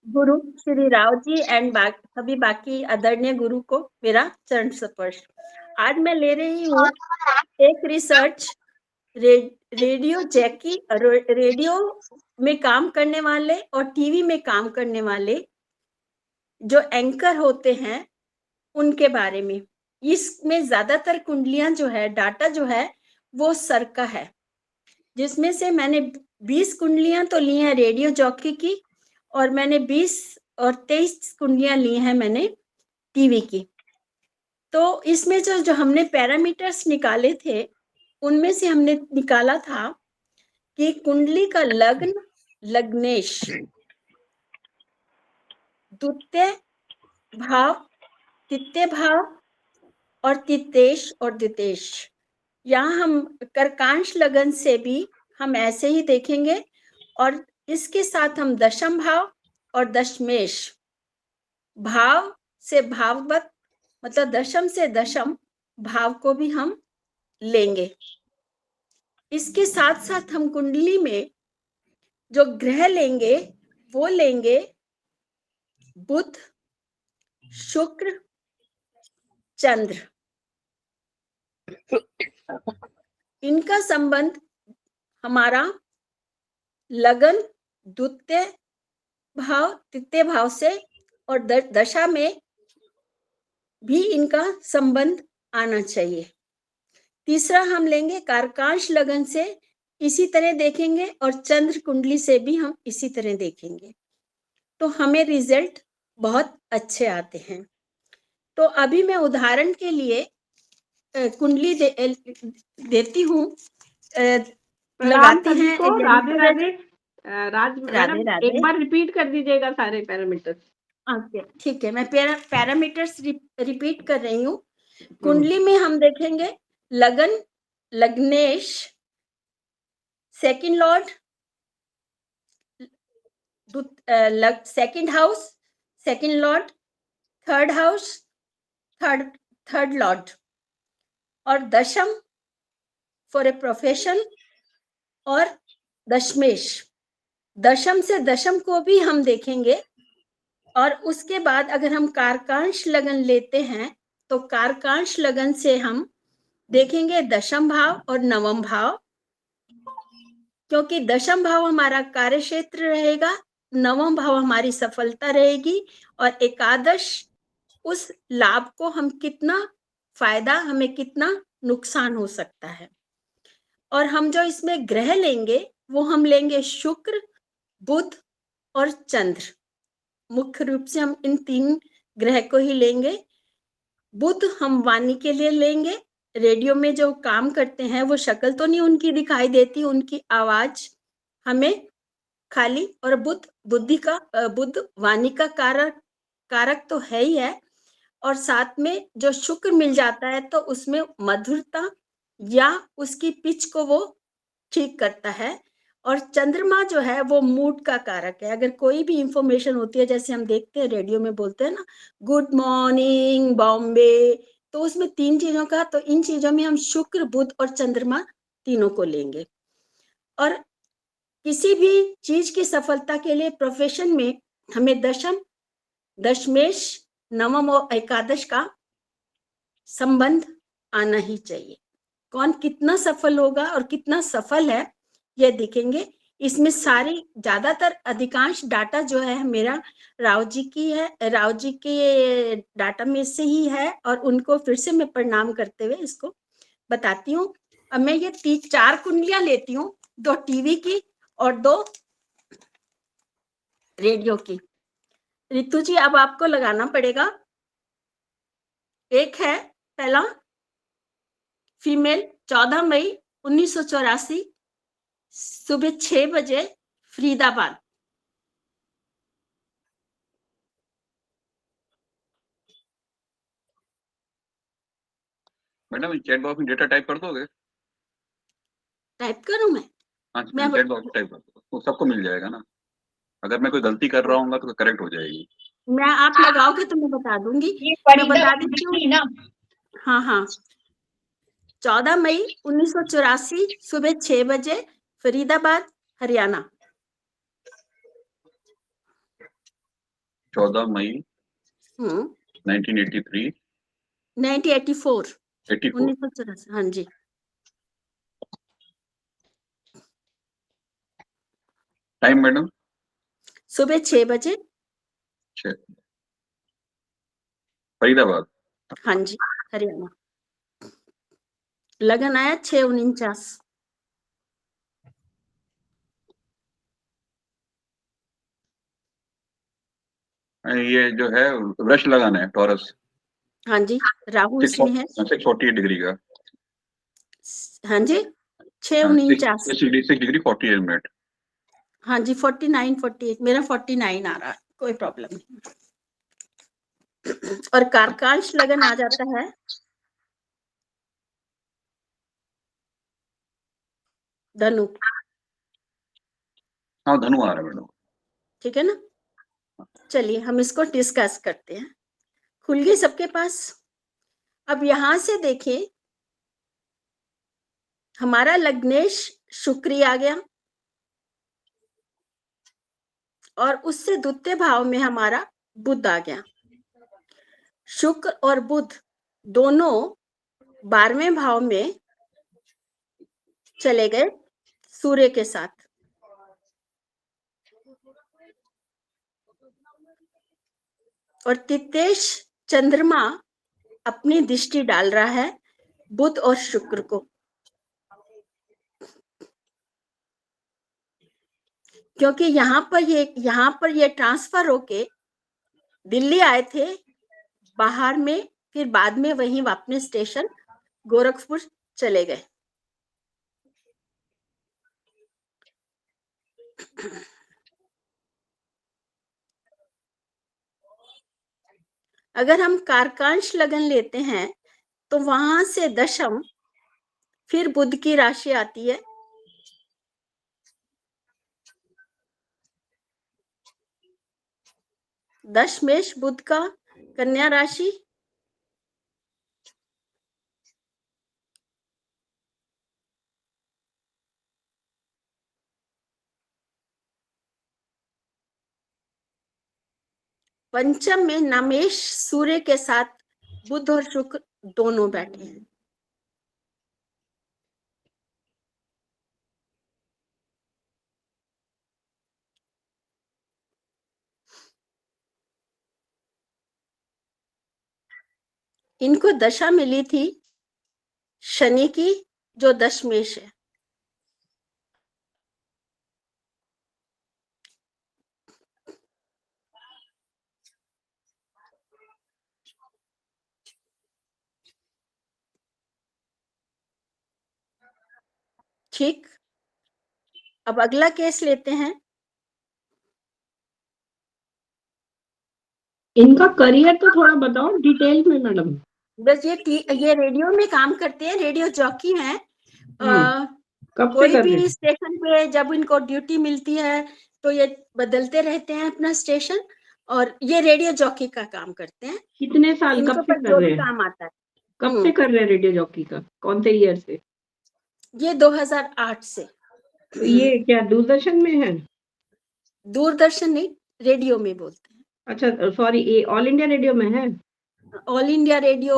गुरु Shri Rao ji and सभी बाकी आदरणीय गुरु को मेरा चरण स्पर्श। आज मैं ले रही हूँ एक रिसर्च रेडियो जैकी, रेडियो में काम करने वाले और टीवी में काम करने वाले जो एंकर होते हैं उनके बारे में। इसमें ज्यादातर कुंडलियां जो है, डाटा जो है वो सर का है, जिसमें से मैंने 20 कुंडलियां तो ली हैं रेडियो जॉकी की, और मैंने 20 और 23 कुंडलियां ली हैं मैंने टीवी की। तो इसमें जो हमने पैरामीटर्स निकाले थे, उनमें से हमने निकाला था कि कुंडली का लग्न, लग्नेश, द्वितीय भाव, तृतीय भाव और तृतेश और द्वितेश। यहाँ हम कर्कांश लगन से भी हम ऐसे ही देखेंगे, और इसके साथ हम दशम भाव और दशमेश भाव से भाववत, मतलब दशम से दशम भाव को भी हम लेंगे। इसके साथ साथ हम कुंडली में जो ग्रह लेंगे वो लेंगे बुध, शुक्र, चंद्र। इनका संबंध हमारा लगन, द्वितीय भाव, तृतीय भाव से, और दशा में भी इनका संबंध आना चाहिए। तीसरा हम लेंगे कारकांश लगन से, इसी तरह देखेंगे, और चंद्र कुंडली से भी हम इसी तरह देखेंगे, तो हमें रिजल्ट बहुत अच्छे आते हैं। तो अभी मैं उदाहरण के लिए कुंडली देती हूँ, लगाते हैं। राधे राधे। राज राधे मैडम राधे। एक बार रिपीट कर दीजिएगा सारे पैरामीटर्स। ओके, ठीक है, मैं पैरामीटर्स रिपीट कर रही हूँ। कुंडली में हम देखेंगे लगन, लग्नेश, second lord, second house, second lord, third house, third lord, और दशम फॉर ए प्रोफेशन, और दशमेश, दशम से दशम को भी हम देखेंगे। और उसके बाद अगर हम कारकांश लगन लेते हैं तो कारकांश लगन से हम देखेंगे दशम भाव और नवम भाव, क्योंकि दशम भाव हमारा कार्य क्षेत्र रहेगा, नवम भाव हमारी सफलता रहेगी, और एकादश उस लाभ को हम कितना फायदा, हमें कितना नुकसान हो सकता है। और हम जो इसमें ग्रह लेंगे वो हम लेंगे शुक्र, बुध और चंद्र। मुख्य रूप से हम इन 3 ग्रह को ही लेंगे। बुध हम वाणी के लिए लेंगे, रेडियो में जो काम करते हैं वो शक्ल तो नहीं उनकी दिखाई देती, उनकी आवाज हमें खाली, और बुध बुद्धि का, बुध वाणी का कारक तो है ही है, और साथ में जो शुक्र मिल जाता है तो उसमें मधुरता या उसकी पिच को वो ठीक करता है। और चंद्रमा जो है वो मूड का कारक है। अगर कोई भी इंफॉर्मेशन होती है, जैसे हम देखते हैं रेडियो में बोलते हैं ना, गुड मॉर्निंग बॉम्बे, तो उसमें 3 चीजों का, तो इन चीजों में हम शुक्र, बुध और चंद्रमा तीनों को लेंगे। और किसी भी चीज की सफलता के लिए प्रोफेशन में हमें दशम, दशमेश, नवम और एकादश का संबंध आना ही चाहिए। कौन कितना सफल होगा और कितना सफल है ये देखेंगे। इसमें सारी ज्यादातर अधिकांश डाटा जो है मेरा राव जी की है, राव जी के डाटा में से ही है, और उनको फिर से मैं प्रणाम करते हुए इसको बताती हूँ। अब मैं ये 4 कुंडलियां लेती हूँ, 2 टीवी की और 2 रेडियो की। रितु जी अब आपको लगाना पड़ेगा। एक है पहला फीमेल, 14 मई 1984, सुबह 6 बजे, फरीदाबाद। मैडम चैट बॉक्स में डेटा टाइप कर दोगे? टाइप करूं मैं? हाँ, चैट बॉक्स में टाइप कर दो, तो सबको मिल जाएगा ना। अगर मैं कोई गलती कर रहा हूँ तो करेक्ट हो जाएगी। मैं, आप लगाओगे तो मैं बता दूंगी। मैं बता देती हूँ ना। हाँ हाँ, 14 मई 1984, सुबह 6 बजे, फरीदाबाद, हरियाणा। 14 मई हम्म 1983 1984 84 1984, हाँ जी। टाइम मैडम सुबह 6 बजे। फरीदाबाद। हाँ जी, हरियाणा। लगन आया 6:49। ये जो है वृष लगाना है, टॉरस। हाँ जी, राहु इसमें है। 648 डिग्री का। हाँ जी, 6:49। 6 डिग्री 48 मिनट। हाँ जी, 49 48, मेरा 49 आ रहा है, कोई प्रॉब्लम नहीं। और कारकांश लगन आ जाता है धनु। हाँ धनु आ रहा है मैडम। ठीक है ना। चलिए हम इसको डिस्कस करते हैं। खुल गई सबके पास। अब यहां से देखिए, हमारा लग्नेश शुक्र आ गया और उससे द्वितीय भाव में हमारा बुध आ गया। शुक्र और बुध दोनों 12वें भाव में चले गए सूर्य के साथ। और तितेश चंद्रमा अपनी दृष्टि डाल रहा है बुध और शुक्र को, क्योंकि यहाँ पर ये ट्रांसफर होके दिल्ली आए थे बाहर में, फिर बाद में वहीं अपने स्टेशन गोरखपुर चले गए। अगर हम कारकांश लगन लेते हैं तो वहां से दशम फिर बुध की राशि आती है। दशमेश बुध का कन्या राशि, पंचम में नमेश सूर्य के साथ बुध और शुक्र दोनों बैठे हैं। इनको दशा मिली थी शनि की, जो दशमेश है। ठीक, अब अगला केस लेते हैं। इनका करियर तो थोड़ा बताओ डिटेल में मैडम। बस ये रेडियो में काम करते हैं, रेडियो जॉकी हैं। कब से कोई कर रहे भी हैं? स्टेशन पे जब इनको ड्यूटी मिलती है तो ये बदलते रहते हैं अपना स्टेशन, और ये रेडियो जॉकी का काम करते हैं। कितने साल इनको कब से पर कर जो रहे भी हैं? काम आता है। कब से कर रहे हैं रेडियो जॉकी का? कौन से ईयर से? ये 2008 से। तो ये क्या दूरदर्शन में है? दूरदर्शन नहीं, रेडियो में बोलते हैं। अच्छा सॉरी, ये ऑल इंडिया रेडियो में है। ऑल इंडिया रेडियो,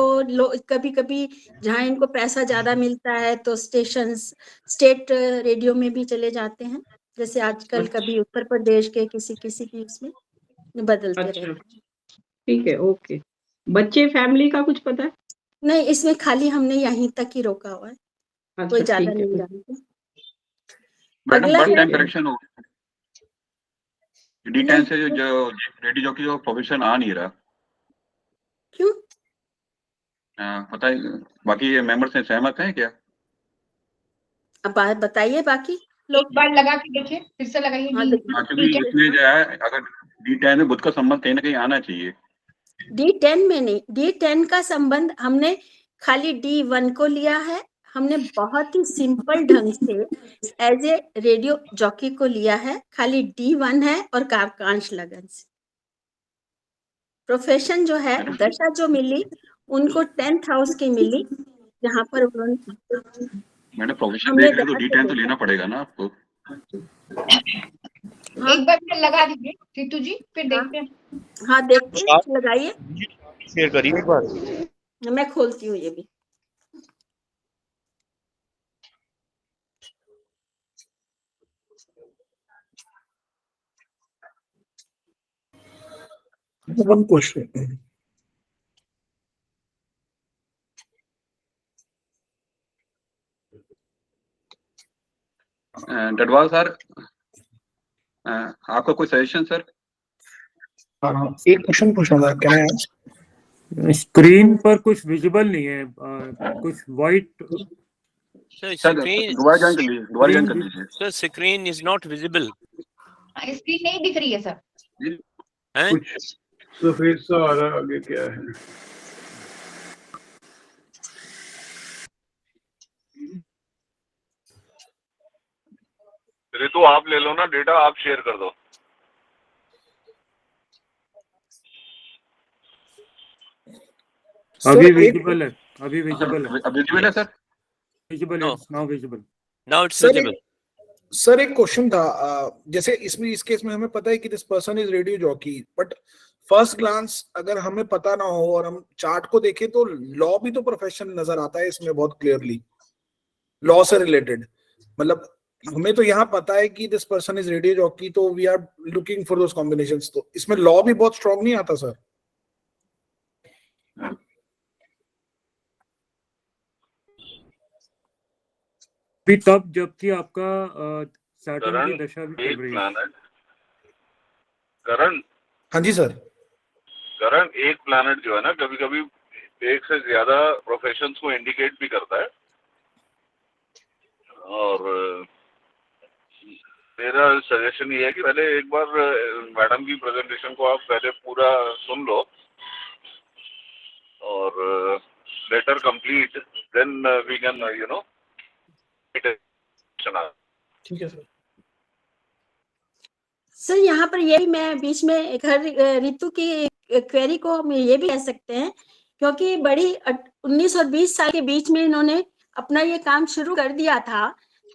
कभी कभी जहाँ इनको पैसा ज्यादा मिलता है तो स्टेट रेडियो में भी चले जाते हैं। जैसे आजकल अच्छा। कभी उत्तर प्रदेश के किसी की उसमें बदलते अच्छा रहते हैं। ठीक है, ओके। बच्चे फैमिली का कुछ पता है? नहीं, इसमें खाली हमने यहीं तक ही रोका हुआ है, कोई अच्छा ज्यादा ठीक है। नहीं जानते। मैडम अगला बर्थ है टाइम करेक्शन हो डी10 नहीं, से जो रेडियो जॉकी का प्रोफेशन आ नहीं रहा। क्यों? पता है, बाकी ये मेंबर से सहमत हैं क्या? अब बताइए बाकी लोग। एक बार लगा के देखिए, फिर से लगाइए। हाँ, क्योंकि इसमें जो है अगर डी10 में बुध का संबंध कहीं ना कहीं आना चाहिए। D10 में नहीं, D10 का संबंध हमने खाली D1 को लिया है। हमने बहुत ही सिंपल ढंग से एज ए रेडियो जॉकी को लिया है, खाली D1 है और कारकांश लगन से। प्रोफेशन जो है, दशा जो मिली उनको 10th हाउस की मिली, जहां पर उन्होंने मैंने प्रोफेशन हमने देख रहे तो दशा डी10 को तो लेना पड़ेगा ना आपको। हाँ, एक बार फिर लगा दीजिए रितु जी, फिर हाँ। देखते हैं। हाँ देखते हैं, लगाइए, शेयर करिए एक बार। मैं खोलती हूँ ये भी। One question. डडवाल सर, आपका कोई सजेशन सर? एक क्वेश्चन पूछना था, कैन आई आस्क? स्क्रीन पर कुछ विजिबल नहीं है, कुछ वाइट। सर Screen, दोबारा ज्वाइन कर लीजिए, दोबारा ज्वाइन कर लीजिए। sir, screen is not visible. Screen नहीं दिख रही है सर। हैं? कुछ सफेद सा आ रहा है, आगे क्या है? रितु आप ले लो ना डेटा, आप शेयर कर दो। अभी विजिबल है, अभी विजिबल है, अभी विजिबल है सर? विजिबल है, No. Now visible. Now it's Sir, visible. Sir एक क्वेश्चन था, जैसे इसमें इस केस में हमें पता है कि this person is radio jockey, but first glance अगर हमें पता ना हो और हम चार्ट को देखें तो लॉ भी तो प्रोफेशन नजर आता है इसमें बहुत क्लियरली, लॉ से रिलेटेड। मतलब हमें तो यहाँ पता है कि this person is radio jockey, तो we are looking for those combinations, तो इसमें लॉ भी बहुत स्ट्रांग नहीं आता सर? भी तब जबकि आपका सैटर्न की दशा भी एक चल रही है। प्लैनेट करण, हाँ जी सर। करण एक प्लैनेट जो है ना, कभी कभी एक से ज्यादा प्रोफेशंस को इंडिकेट भी करता है। और मेरा सजेशन ये है कि पहले एक बार मैडम की प्रेजेंटेशन को आप पहले पूरा सुन लो और later complete, then we can you know. ठीक है सर। सर यहाँ पर ये भी मैं बीच में एक ऋतु की क्वेरी को हम ये भी कह सकते हैं, क्योंकि बड़ी 19 और 20 साल के बीच में इन्होंने अपना ये काम शुरू कर दिया था,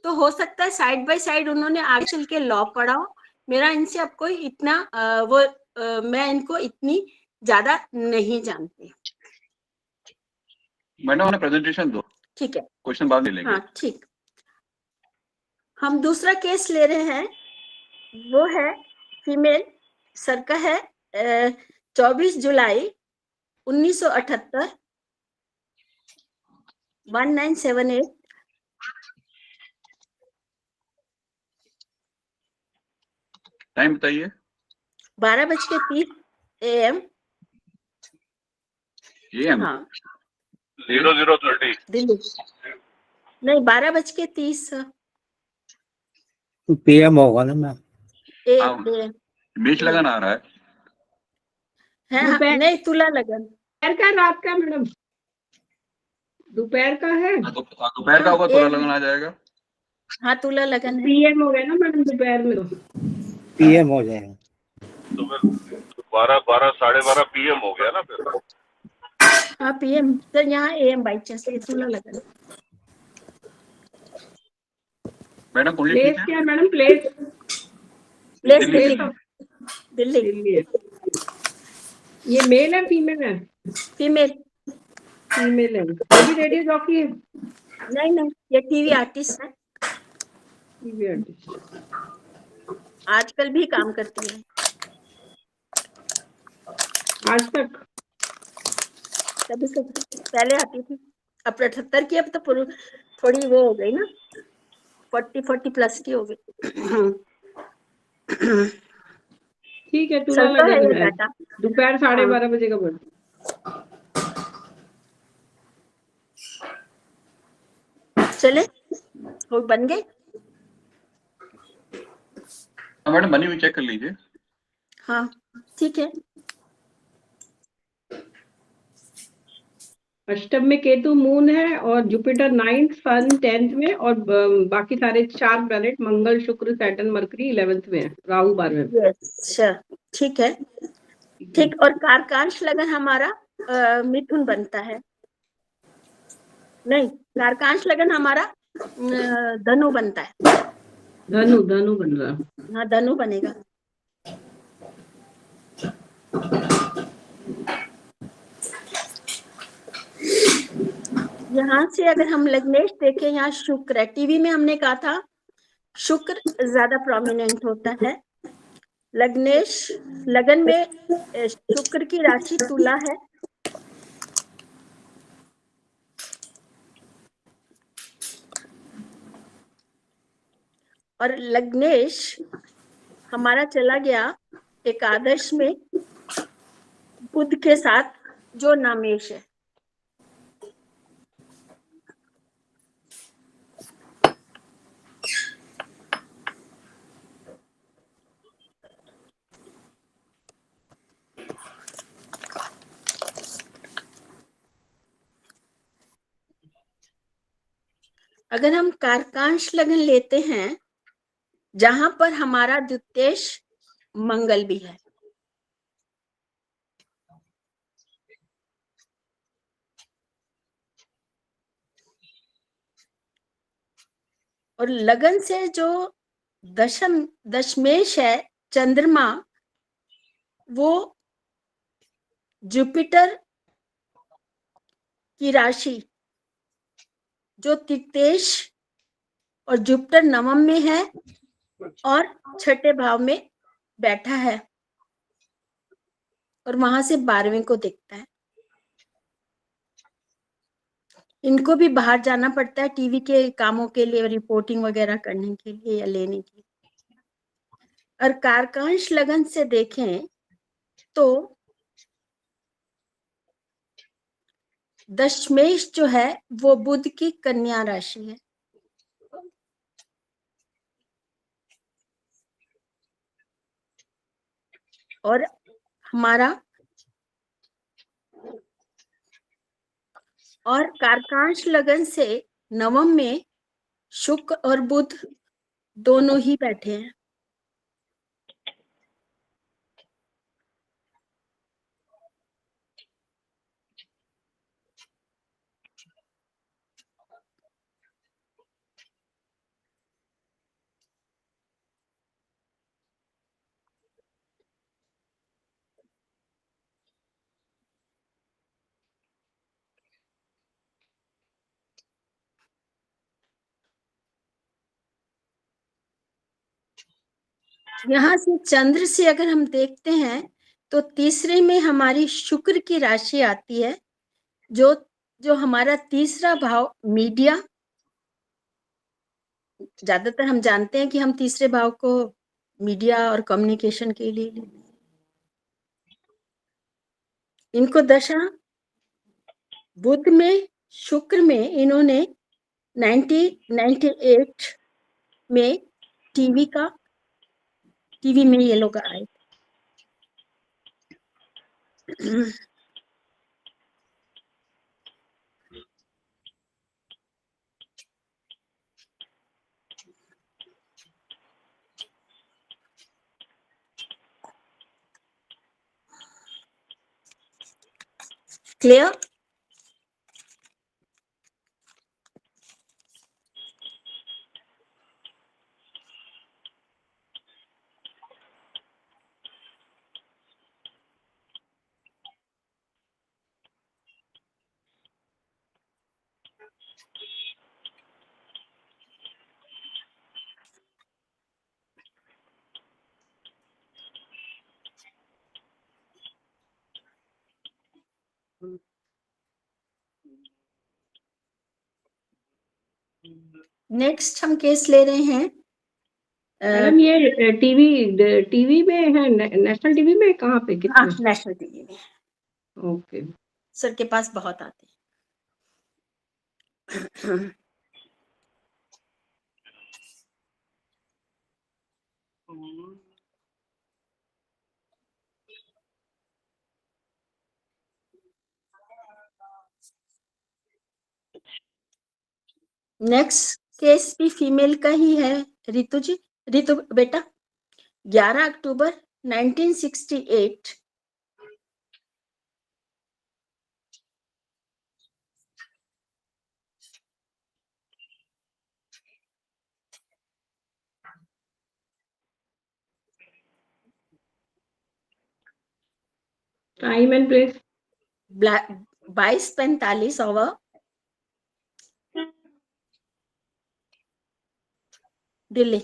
तो हो सकता है साइड बाय साइड उन्होंने आगे चल के लॉ पढ़ा हो। मेरा इनसे अब कोई इतना मैं इनको इतनी ज्यादा नहीं जानती। मैडम उन्हें प्रेजेंटेशन दो, ठीक है, क्वेश्चन बाद में लेंगे। हाँ ठीक। हम दूसरा केस ले रहे हैं, वो है फीमेल, सर का है 24 जुलाई 1978, 1978। टाइम बताइए। 12:30 AM। AM? हाँ 0030 दिल्ली, नहीं 12:30 PM होगा ना मैम? AM बीच लगन आ रहा है। है, हाँ, नहीं तुला लगन। दोपहर का, रात का मैडम? दोपहर का है। दोपहर का होगा तो लगन आ जाएगा। हाँ तुला लगन है। PM हो गया ना मैडम दोपहर में? तो PM हो जाएगा। तो फिर 12 साढ़े 12 PM हो गया ना फिर। हाँ PM सर, यहाँ AM बाई चांस तुला लगन। मैडम प्लेस क्या है मैडम? प्लेस दिल्ली। दिल्ली। दिल्ली है। ये मेल है फीमेल है? फीमेल। फीमेल है। ये भी रेडियो जॉकी है? नहीं, ये टीवी आर्टिस्ट है, टीवी आर्टिस्ट। आजकल भी काम करती है। आज तक? कभी पहले आती थी, अब 78 की, अब तो थोड़ी वो हो गई ना, 40 प्लस की हो गई। ठीक है, तुला लगन है। दोपहर 12:30 बजे का बर्थ। चले वो बन गए। मैडम बनी हुई चेक कर लीजिए। हाँ ठीक है। अष्टम में केतु मून है और जुपिटर 9th, सन 10th में, और बाकी सारे 4 प्लैनेट मंगल, शुक्र, सैटर्न, मरकरी 11th में है, राहु 12वें में। अच्छा ठीक है, ठीक। और कारकांश लगन हमारा मिथुन बनता है, नहीं कारकांश लगन हमारा धनु बनता है। धनु बन रहा। हाँ धनु बनेगा। यहाँ से अगर हम लग्नेश देखें, यहाँ शुक्र है। टीवी में हमने कहा था शुक्र ज्यादा प्रोमिनेंट होता है। लग्नेश लगन में शुक्र की राशि तुला है। और लग्नेश हमारा चला गया एकादश में बुध के साथ, जो नामेश है। अगर हम कारकांश लगन लेते हैं, जहां पर हमारा द्वितीयेश मंगल भी है, और लगन से जो दशमेश है चंद्रमा, वो जुपिटर की राशि जो तृतीयेश और जुपिटर नवम में है और छठे भाव में बैठा है, और वहां से 12वें को देखता है। इनको भी बाहर जाना पड़ता है टीवी के कामों के लिए, रिपोर्टिंग वगैरह करने के लिए या लेने के लिए। और कारकांश लगन से देखें तो दशमेश जो है वो बुध की कन्या राशि है। और हमारा और कारकांश लगन से नवम में शुक्र और बुध दोनों ही बैठे हैं। यहाँ से चंद्र से अगर हम देखते हैं तो तीसरे में हमारी शुक्र की राशि आती है, जो हमारा तीसरा भाव मीडिया, ज्यादातर हम जानते हैं कि हम तीसरे भाव को मीडिया और कम्युनिकेशन के लिए लेते हैं। इनको दशा बुध में शुक्र में इन्होंने 1998 में टीवी में ये लोग आए। क्लियर? नेक्स्ट हम केस ले रहे हैं। मैडम ये टीवी में है, नेशनल टीवी में, कहाँ पे, हाँ, कितने? नेशनल टीवी में। ओके। सर के पास बहुत आते हैं। नेक्स्ट केस भी फीमेल का ही है। रितु जी, रितु बेटा, 11 अक्टूबर 1968 time and place 22:45 hour, Delhi.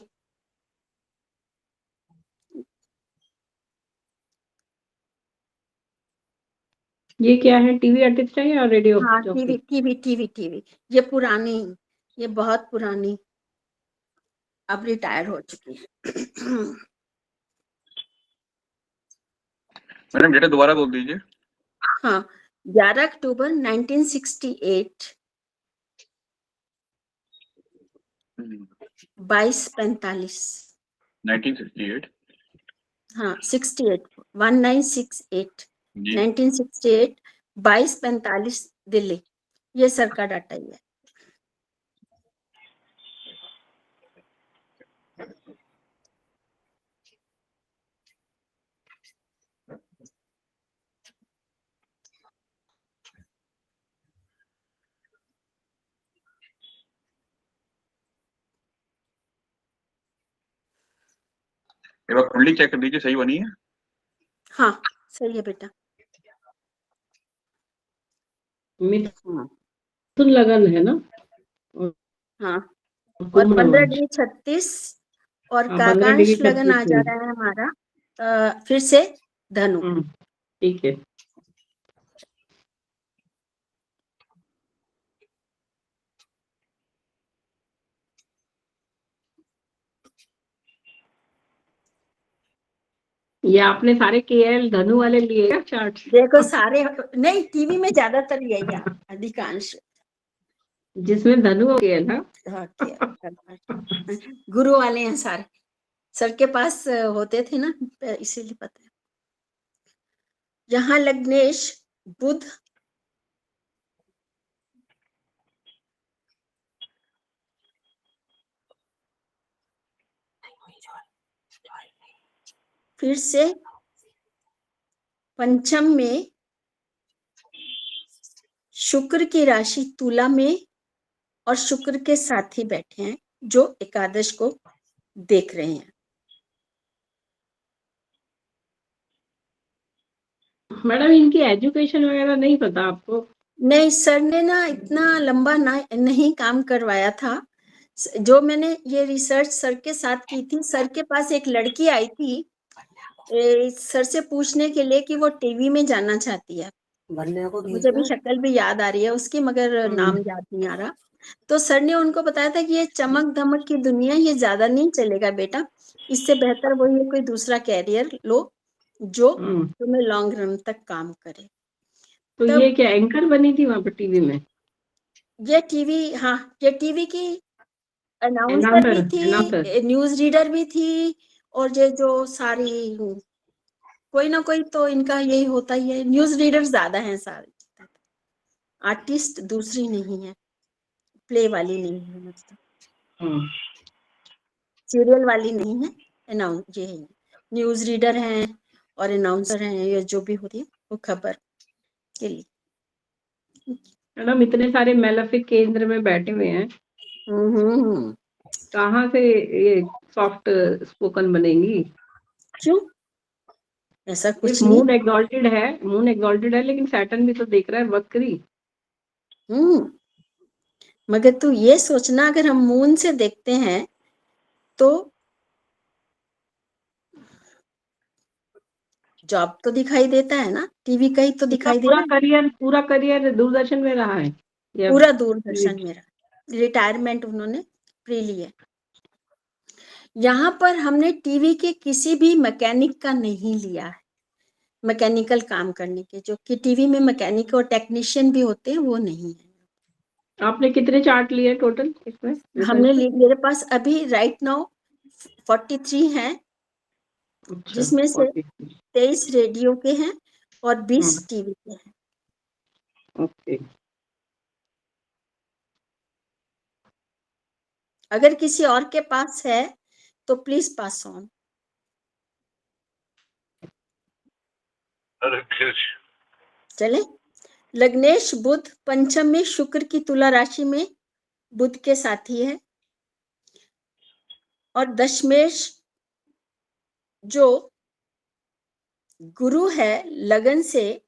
ये क्या है, टीवी आर्टिस्ट है या रेडियो हाँ, जॉकी? टीवी। ये पुरानी, ये बहुत पुरानी, अब रिटायर हो चुकी है। मैडम डेटा दोबारा बोल दीजिए। हाँ, 11 अक्टूबर 1968, 22:45। 1968 हाँ, 68, 1968, जी। 1968, 22:45 दिल्ली। ये सर का डाटा ही है। एक बार कुंडली चेक कर लीजिए, सही बनी है। हाँ, सही है बेटा। मिथुन लगन है ना? हाँ, और कुंभ 15 नवांश। डिग्री 36 और हाँ, 15 डिग्री काकांश लगन आ 36 जा में। रहा है हमारा फिर से धनु। ठीक है। ये आपने सारे केएल धनु वाले लिए क्या चार्ट? देखो सारे नहीं, टीवी में ज्यादातर यही है, अधिकांश। जिसमें धनु और केएल है। हाँ, गुरु वाले हैं सारे, सर के पास होते थे ना, इसीलिए पता है। यहाँ लग्नेश बुध फिर से पंचम में, शुक्र की राशि तुला में और शुक्र के साथ ही बैठे हैं जो एकादश को देख रहे हैं। मैडम इनकी एजुकेशन वगैरह नहीं पता आपको? नहीं, सर ने ना इतना लंबा नहीं काम करवाया था। जो मैंने ये रिसर्च सर के साथ की थी, सर के पास एक लड़की आई थी सर से पूछने के लिए कि वो टीवी में जाना चाहती है। मुझे अभी शक्ल भी याद आ रही है उसकी, मगर नाम याद नहीं आ रहा। तो सर ने उनको बताया था कि ये चमक धमक की दुनिया, ये ज्यादा नहीं चलेगा बेटा, इससे बेहतर वो ये कोई दूसरा कैरियर लो जो तुम्हें लॉन्ग रन तक काम करे। तो ये क्या एंकर बनी थी वहां पर टीवी में? ये टीवी, हाँ, ये टीवी की अनाउंसर भी थी, न्यूज रीडर भी थी, और ये जो सारी कोई ना कोई तो इनका यही होता ही है, न्यूज रीडर ज्यादा हैं सारे। आर्टिस्ट दूसरी नहीं है, प्ले वाली नहीं है, मतलब सीरियल वाली नहीं है, अनाउंस ये है, न्यूज रीडर हैं और अनाउंसर हैं, ये जो भी होती है वो खबर के लिए। मैडम इतने सारे मेलेफिक केंद्र में बैठे हुए हैं, कहाँ से ये सॉफ्ट स्पोकन बनेंगी? क्यों, ऐसा कुछ मून एग्जॉल्टेड है, मून एग्जॉल्टेड है, लेकिन सैटर्न भी तो देख रहा है वक्री। मगर तू ये सोचना, अगर हम मून से देखते हैं तो जॉब तो दिखाई देता है ना, टीवी का ही तो दिखाई दे रहा है। पूरा करियर दूरदर्शन में रहा है। पूरा दूरदर्शन में रहा, रिटायरमेंट उन्होंने प्री ली है। यहाँ पर हमने टीवी के किसी भी मैकेनिक का नहीं लिया है, मैकेनिकल काम करने के, जो कि टीवी में मैकेनिक और टेक्नीशियन भी होते हैं, वो नहीं है। आपने कितने चार्ट लिए टोटल इसमें? हमने मेरे पास अभी राइट नाउ 43 हैं, जिसमें से 23 रेडियो के हैं और 20 टीवी के हैं। ओके। अगर किसी और के पास है तो प्लीज पास ऑन। चले, लग्नेश बुध पंचम में, शुक्र की तुला राशि में बुध के साथी है, और दशमेश जो गुरु है लगन से,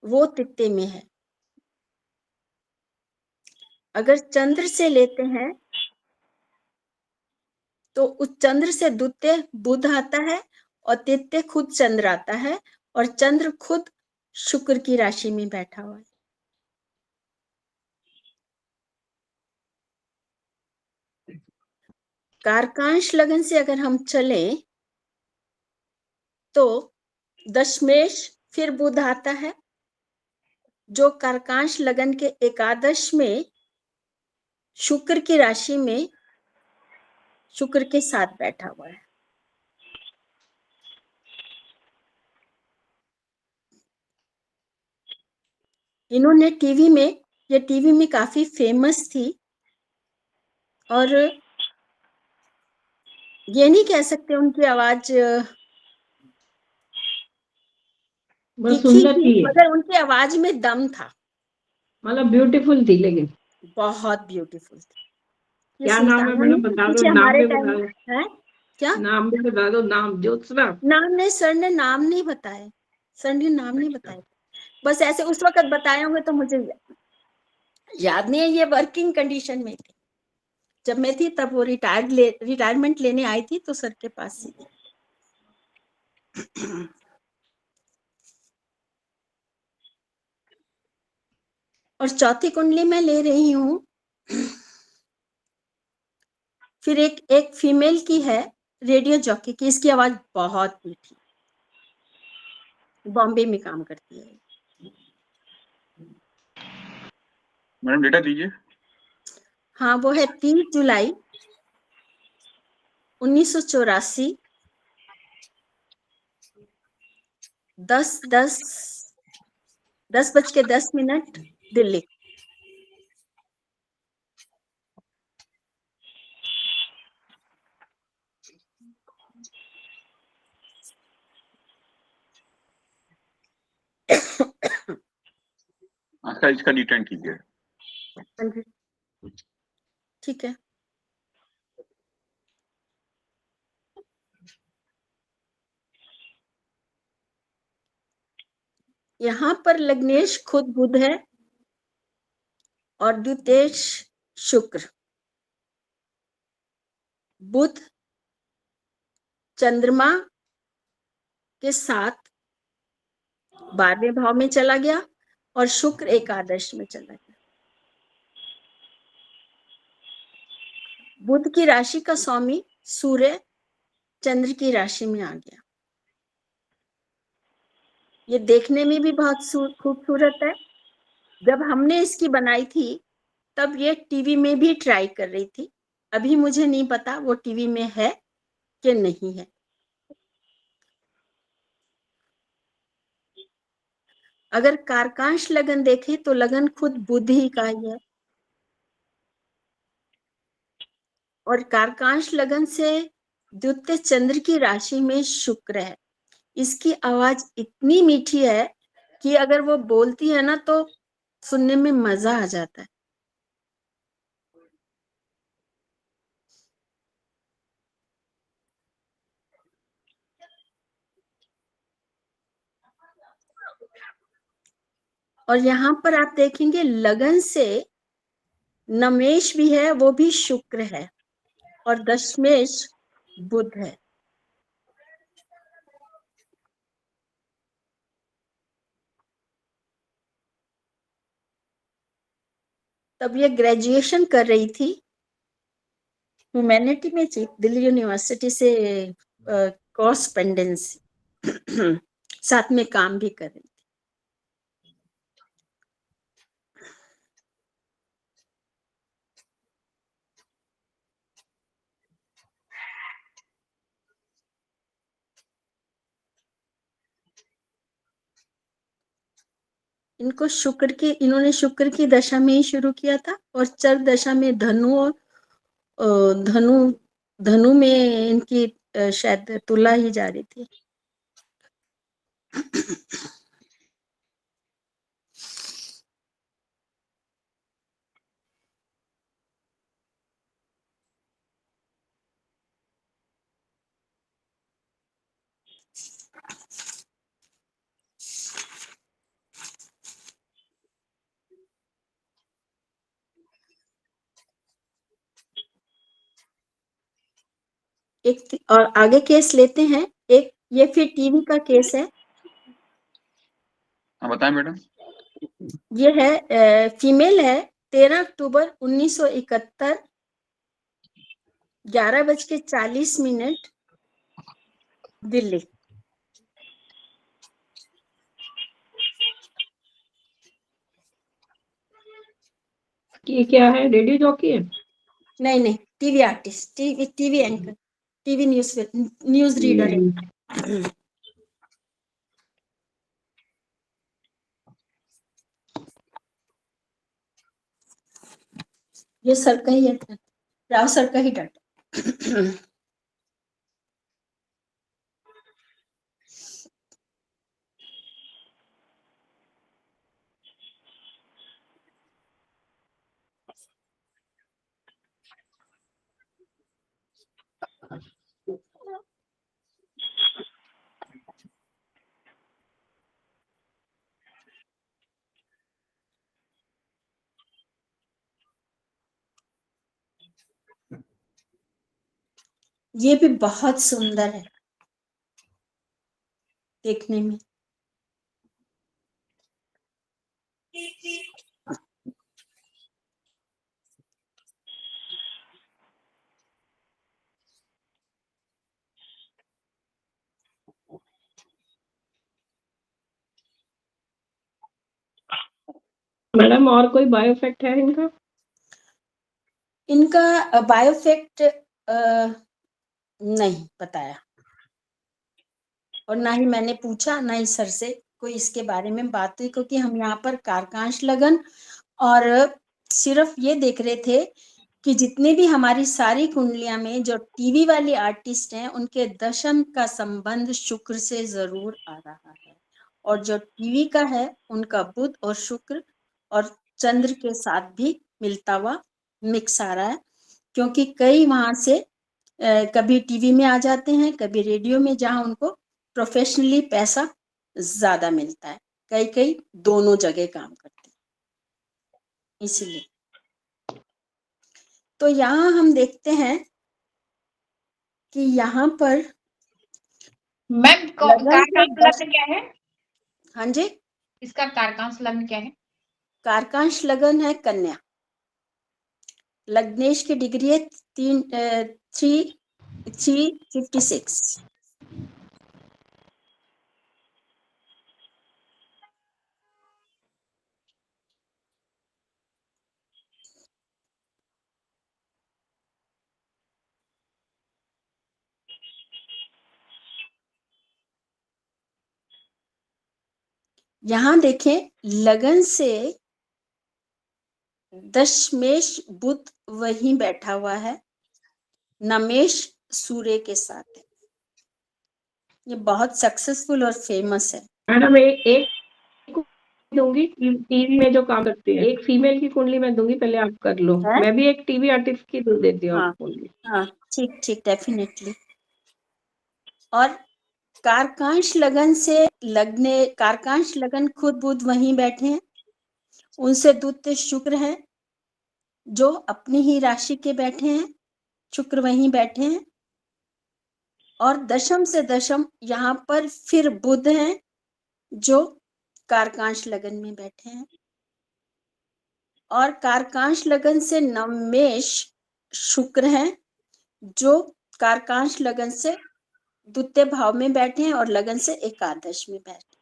वो तित्ते में है। अगर चंद्र से लेते हैं तो उस चंद्र से द्वितीय बुध आता है और तृतीय खुद चंद्र आता है और चंद्र खुद शुक्र की राशि में बैठा हुआ है। कारकांश लगन से अगर हम चले तो दशमेश फिर बुध आता है, जो कारकांश लगन के एकादश में शुक्र की राशि में शुक्र के साथ बैठा हुआ है। इन्होंने ये टीवी में काफी फेमस थी और ये नहीं कह सकते उनकी आवाज बस तीखी सुंदर थी, थी, मगर उनकी आवाज में दम था। मतलब ब्यूटीफुल थी, लेकिन बहुत ब्यूटीफुल थी। ये क्या नाम है सुल्तान मैडम, बता दो, पीछे नाम हमारे भी टाइम बता दो, है क्या? नाम भी बता दो, नाम ज्योत्सना। नाम नहीं, सर ने नाम नहीं बताए, सर ने नाम नहीं बताए, बस ऐसे उस वक्त बताए होंगे तो मुझे याद नहीं है। ये वर्किंग कंडीशन में थी, जब मैं थी तब वो रिटायरमेंट लेने आई थी तो सर के पास ही थी। और चौथी कुंडली मैं ले रही हूं, फिर एक फीमेल की है, रेडियो जॉकी की। इसकी आवाज बहुत मीठी, बॉम्बे में काम करती है। मैडम डेटा दीजिए। हाँ, वो है 30 जुलाई 1984, 10:10 दिल्ली। अच्छा, इसका डिटेन कीजिए। ठीक है। यहाँ पर लग्नेश खुद बुध है और द्वितेश शुक्र। बुध चंद्रमा के साथ 12वें भाव में चला गया और शुक्र एकादश में चला गया। बुध की राशि का स्वामी सूर्य चंद्र की राशि में आ गया। ये देखने में भी बहुत खूबसूरत है। जब हमने इसकी बनाई थी तब ये टीवी में भी ट्राई कर रही थी। अभी मुझे नहीं पता वो टीवी में है कि नहीं है। अगर कारकांश लगन देखे तो लगन खुद बुध ही का ही है और कारकांश लगन से द्वितीय चंद्र की राशि में शुक्र है। इसकी आवाज इतनी मीठी है कि अगर वो बोलती है ना तो सुनने में मजा आ जाता है। और यहाँ पर आप देखेंगे लगन से नमेश भी है, वो भी शुक्र है और दशमेश बुध है। तब ये ग्रेजुएशन कर रही थी, ह्यूमैनिटी में थी, दिल्ली यूनिवर्सिटी से कॉरेस्पेंडेंसी साथ में काम भी कर रही थी। इन्होंने शुक्र की दशा में ही शुरू किया था और चर दशा में धनु और धनु धनु में इनकी शायद तुला ही जा रही थी। एक और आगे केस लेते हैं। एक ये फिर टीवी का केस है। हाँ बताएं मैडम। ये है फीमेल है, 13 अक्टूबर 1971, 11:40 दिल्ली। ये क्या है, रेडियो जॉकी है? नहीं नहीं, TV artist, TV anchor, TV news reader है। ये सर का ही है, राव सर का ही डाटा। ये भी बहुत सुंदर है देखने में। मैडम और कोई बायो इफेक्ट है इनका? इनका बायोफेक्ट नहीं बताया, और ना ही मैंने पूछा, ना ही सर से कोई इसके बारे में बात हुई, क्योंकि हम यहाँ पर कारकांश लगन और सिर्फ ये देख रहे थे कि जितने भी हमारी सारी कुंडलियां में जो टीवी वाले आर्टिस्ट हैं उनके दशम का संबंध शुक्र से जरूर आ रहा है, और जो टीवी का है उनका बुध और शुक्र और चंद्र के साथ भी मिलता हुआ मिक्स आ रहा है, क्योंकि कई वहां से कभी टीवी में आ जाते हैं, कभी रेडियो में, जहां उनको प्रोफेशनली पैसा ज्यादा मिलता है। कई कई दोनों जगह काम करते हैं, इसीलिए। तो यहाँ हम देखते हैं कि यहाँ पर मैम लगन से कारकांश लग्न क्या है? हाँ जी, इसका कारकांश लग्न क्या है? कारकांश लगन है कन्या। लग्नेश की डिग्री है 356। यहाँ देखें, लगन से दशमेश बुध वहीं बैठा हुआ है, नमेश सूर्य के साथ है। ये बहुत सक्सेसफुल और फेमस है। मैडम एक दूंगी, टीवी में जो काम करती है, एक फीमेल की कुंडली मैं दूंगी, पहले आप कर लो। है? मैं भी एक टीवी आर्टिस्ट की दे देती हूँ हाँ आपको कुंडली। हाँ, ठीक ठीक, डेफिनेटली। और कारकांश लगन से लगने, कारकांश लगन खुद बुध वहीं बैठे हैं, उनसे द्वितीय शुक्र है जो अपनी ही राशि के बैठे हैं, शुक्र वहीं बैठे हैं। और दशम से दशम यहाँ पर फिर बुध हैं जो कारकांश लगन में बैठे हैं, और कारकांश लगन से नवमेश शुक्र हैं जो कारकांश लगन से द्वितीय भाव में बैठे हैं और लगन से एकादश में बैठे।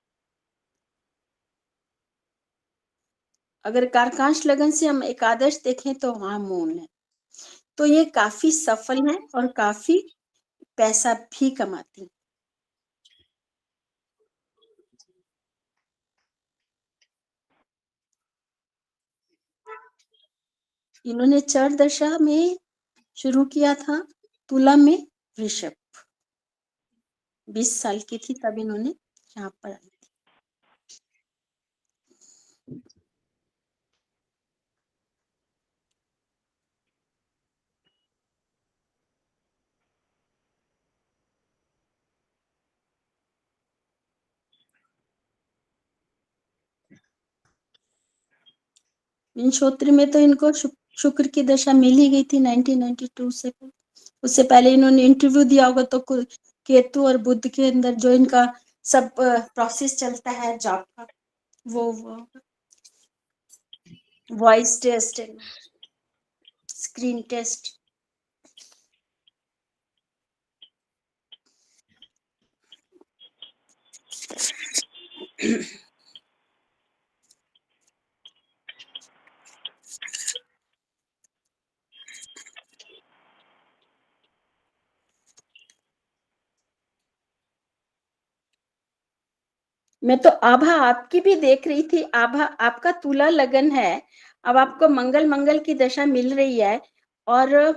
अगर कारकांश लगन से हम एकादश देखें तो वहां मून है, तो ये काफी सफल है और काफी पैसा भी कमाती है। इन्होंने चर दशा में शुरू किया था, तुला में वृषभ, 20 साल की थी तब इन्होंने यहाँ पर आई थी। विंशोत्री में तो इनको शुक्र की दशा मिल ही गई थी 1992 से। उससे पहले इन्होंने इंटरव्यू दिया होगा, तो केतु और बुध के अंदर जो इनका सब प्रोसेस चलता है जॉब का, वो वॉइस टेस्ट, स्क्रीन टेस्ट। मैं तो आभा आपकी भी देख रही थी। आभा आपका तुला लगन है, अब आपको मंगल की दशा मिल रही है, और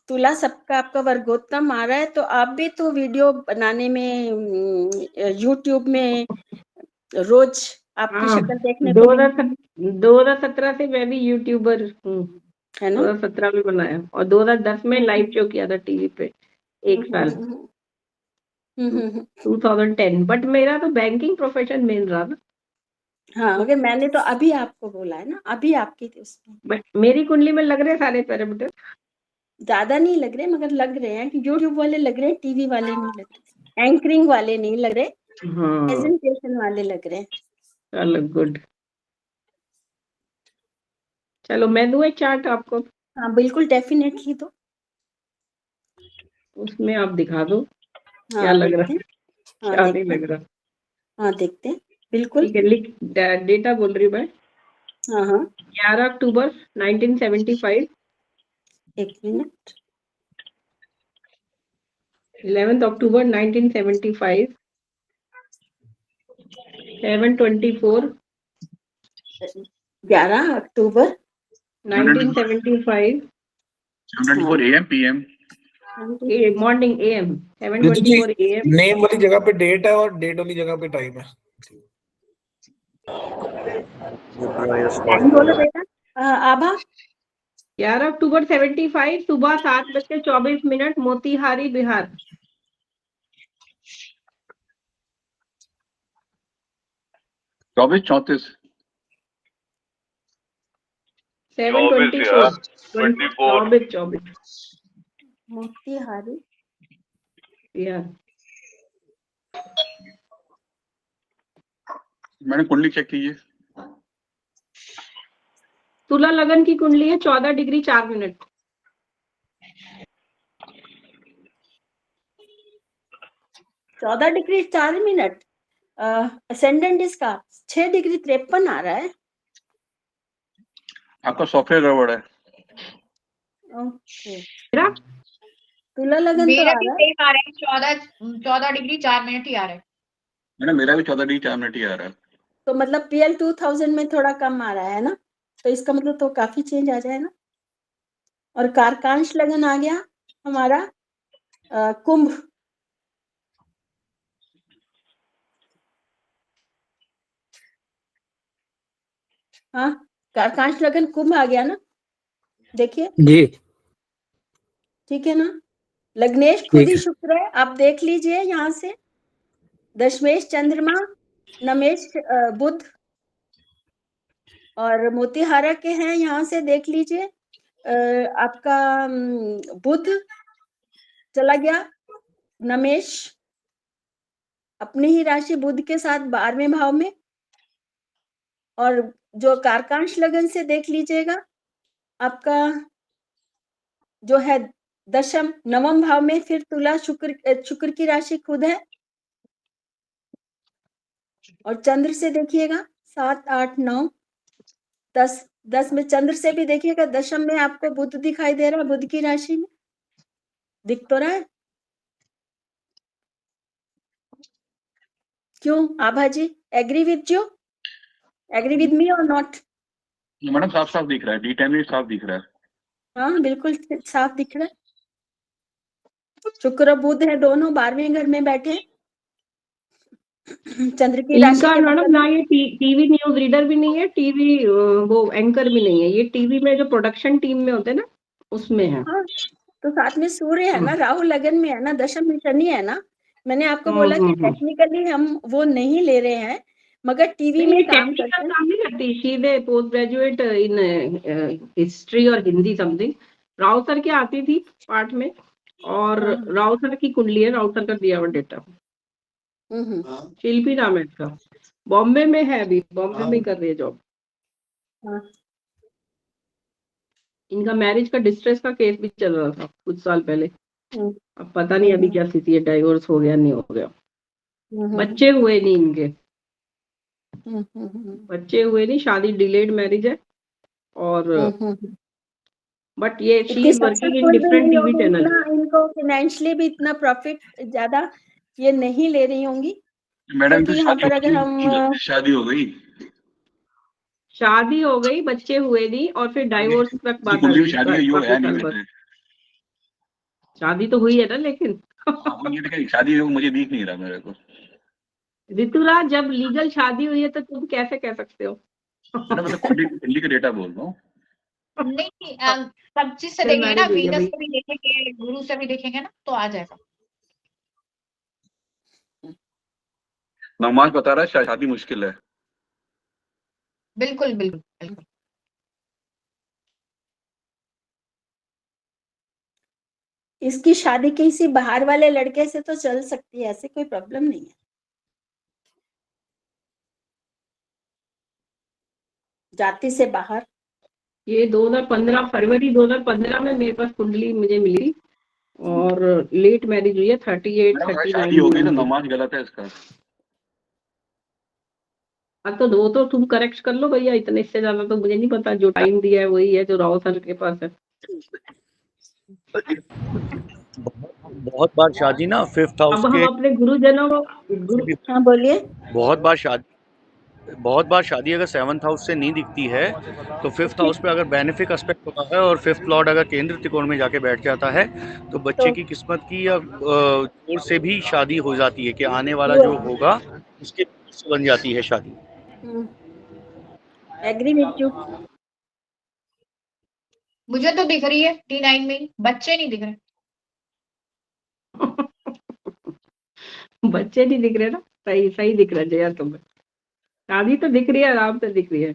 तुला सबका आपका वर्गोत्तम आ रहा है, तो आप भी तो वीडियो बनाने में यूट्यूब में रोज आपकी शक्ल देखने को 2017 से मैं भी यूट्यूबर हूँ, है ना। 2017 में बनाया और 2010 में लाइव शो किया था टीवी पे, एक साल 2010। बट मेरा तो बैंकिंग प्रोफेशन मिल रहा था। हाँ, मगर मैंने तो अभी आपको बोला है ना, अभी आपकी थी उसमें। बट मेरी कुंडली में लग रहे सारे पैरामीटर, ज्यादा नहीं लग रहे, मगर लग रहे हैं कि यूट्यूब वाले लग रहे हैं, टीवी वाले नहीं लग रहे, एंकरिंग वाले नहीं लग रहे, प्रेजेंटेशन वाले लग रहे हैं। चलो गुड। चलो मैं दूँ एक चार्ट आपको? हाँ बिल्कुल, डेफिनेटली दो। उसमें आप दिखा दो हाँ, क्या लग रहा है, हाँ, क्या नहीं लग रहा। हाँ देखते हैं, बिल्कुल। ठीक है, लिख डेटा बोल रही हूँ मैं। हाँ 11 अक्टूबर 1975, एक minute. 11 October 1975, 7:24, 11 October 1975, 7:24 AM PM। Morning AM, 7:24 AM। Name वाली जगह पे डेट है और डेट वाली जगह पे टाइम है। टाइम बोलो बेटा। आभा 11 अक्टूबर 75, सुबह 7:24, मोतिहारी बिहार। 24-34 7:24, 24 मोतिहारी बिहार। मैंने कुंडली चेक कीजिए। तुला लगन की कुंडली है, 14 डिग्री 4 मिनट। चौदह डिग्री 4 मिनट। असेंडेंट इसका 6 डिग्री 53 आ रहा है। आपका सॉफ्टवेयर गड़बड़ है। ओके, मेरा तुला लगन तो मेरा आ भी रहा है। सेम आ रहा है, 14 डिग्री 4 मिनट ही आ रहा है। मैडम मेरा भी 14 डिग्री 4 मिनट ही आ रहा है। तो मतलब PL 2000 में थोड़ा कम आ रहा है ना, तो इसका मतलब तो काफी चेंज आ जाए ना। और कारकांश लगन आ गया हमारा कुंभ। हाँ, कारकांश लगन कुंभ आ गया ना, देखिए जी ठीक है ना। लग्नेश खुद ही शुक्र है, आप देख लीजिए यहाँ से। दशमेश चंद्रमा, नमेश बुध, और मोतिहारा के हैं, यहाँ से देख लीजिए। आपका बुध चला गया, नमेश अपनी ही राशि बुध के साथ 12वें भाव में। और जो कारकांश लगन से देख लीजिएगा, आपका जो है दशम 9वें भाव में, फिर तुला शुक्र की राशि खुद है। और चंद्र से देखिएगा 7, 8, 9, 10 में चंद्र से भी देखिएगा, दशम में आपको बुध दिखाई दे रहा है, बुध की राशि में दिख तो रहा है। क्यों Abha ji, agree with you, agree with me और नॉट? मैडम साफ साफ दिख रहा है, D10 भी साफ दिख रहा है। हाँ बिल्कुल साफ दिख रहा है। शुक्र और बुध है दोनों 12वें घर में बैठे। चंद्र की राशि इनका के मैडम ना ये टीवी न्यूज रीडर भी नहीं है, टीवी वो एंकर भी नहीं है, ये टीवी में जो प्रोडक्शन टीम में होते हैं ना, उसमें है। हाँ, तो साथ में सूर्य है ना, राहु लगन में है ना, दशम में शनि है ना। मैंने आपको बोला कि टेक्निकली हम वो नहीं ले रहे हैं, मगर टीवी में काम करते हैं। काम नहीं करती, सीधे पोस्ट ग्रेजुएट इन हिस्ट्री और हिंदी समथिंग, राव सर की आती थी पार्ट में, और हाँ। राव सर की कुंडली है, राव सर का दिया हुआ डेटा। शिल्पी नाम है इसका, बॉम्बे में है, अभी बॉम्बे में ही कर रही है जॉब। हाँ। इनका मैरिज का डिस्ट्रेस का केस भी चल रहा था कुछ साल पहले। हम्म, अब पता नहीं अभी क्या स्थिति है, डाइवोर्स हो गया नहीं हो गया। हम्म, बच्चे हुए नहीं इनके, हम्म, बच्चे हुए नहीं, शादी डिलेड मैरिज है। और बट ये शी इतनी इज वर्किंग इन सक्सेसफुल भी डिफरेंट नहीं टीवी होगी, चैनल। इतना इनको फाइनेंशियली भी इतना प्रॉफिट ज्यादा ये नहीं ले रही होंगी, मैडम क्योंकि तो यहाँ पर अगर हम शादी हो गई, शादी हो गई, बच्चे हुए नहीं, और फिर डाइवोर्स तक बात आ गई शादी यो है काफी नहीं साल बाद। वैसे। शादी तो हुई है ना, लेकिन हाँ, वो ये देखिए, शादी हो मुझे दिख नहीं रहा मेरे को। ऋतुराज, जब लीगल शादी हुई है तो तुम कैसे कह सकते हो? मैडम मैं तो कुंडली का डेटा बोल रहा हूँ। नहीं, सब चीज से फिर देखेंगे ना, मैंने भेजा वेदस भाई। से भी देखेंगे, गुरु से भी देखेंगे ना, तो आ जाएगा। नमाज बता रहा है शादी मुश्किल है। बिल्कुल बिल्कुल बिल्कुल। इसकी शादी किसी बाहर वाले लड़के से तो चल सकती है, ऐसे कोई प्रॉब्लम नहीं है। जाति से बाहर। ये 2015 फरवरी 2015 में मेरे पास कुंडली मुझे मिली, और लेट मैरिज हुई है, 38 मैडम अगर 39 शादी हो गई तो में। नमाज गलत है इसका। अब तो वो तो तुम करेक्ट कर लो भैया, इतने इससे ज्यादा तो मुझे नहीं पता। जो टाइम दिया है वही है जो राव सर के पास है। बहुत बार शादी ना फिफ्थ हाउस अब हम के, अपने गुरुजनों को हाँ बोलिए। बहुत बार शादी अगर सेवंथ हाउस से नहीं दिखती है तो फिफ्थ हाउस पे अगर बेनिफिक एस्पेक्ट होता है और फिफ्थ लॉर्ड अगर केंद्र त्रिकोण में जाके बैठ जाता है तो बच्चे की किस्मत की या जोर से भी शादी हो जाती है कि आने वाला जो होगा उसके से बन जाती है शादी। Agree with you. मुझे तो दिख रही है T9 में ही, बच्चे नहीं दिख रहे। बच्चे नहीं दिख रहे ना, सही सही दिख रहा है जया तुम्हें। शादी तो दिख रही है, आराम से दिख रही है।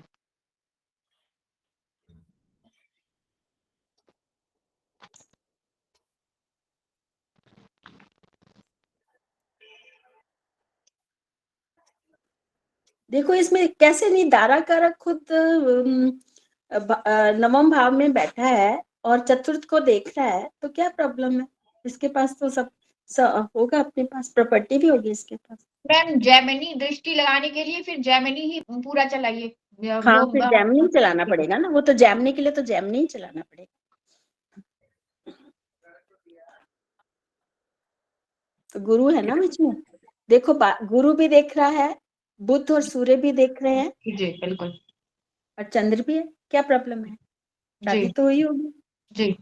देखो इसमें कैसे नहीं, दारा कारक खुद नवम भाव में बैठा है और चतुर्थ को देख रहा है, तो क्या प्रॉब्लम है? इसके पास तो सब होगा, अपने पास प्रॉपर्टी भी होगी इसके पास। मैम जैमिनी दृष्टि लगाने के लिए फिर जैमिनी ही पूरा चलाइए। हाँ, फिर जैमिनी चलाना पड़ेगा ना, वो तो जैमिनी के लिए तो जैमिनी ही चलाना पड़ेगा। तो गुरु है ना बीच में, देखो गुरु भी देख रहा है, बुध और सूर्य भी देख रहे हैं, जी बिल्कुल और चंद्र भी है, क्या प्रॉब्लम है? शादी जी तो हुई होगी। जी।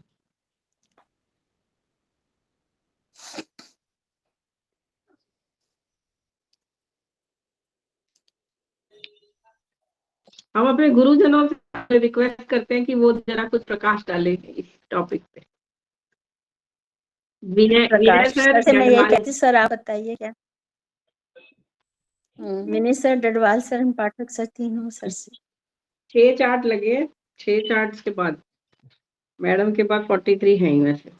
हम अपने गुरुजनों से रिक्वेस्ट करते हैं कि वो जरा कुछ प्रकाश डाले इस टॉपिक पे। विनय प्रकाश सर सर से मैं यही डडवाल, कहती, सर आप बताइए क्या। विनय सर, डडवाल सर, हम पाठक सर, तीनों सर से 6 चार्ट लगे हैं। 6 चार्ट्स के बाद मैडम के पास 43 हैं ही वैसे,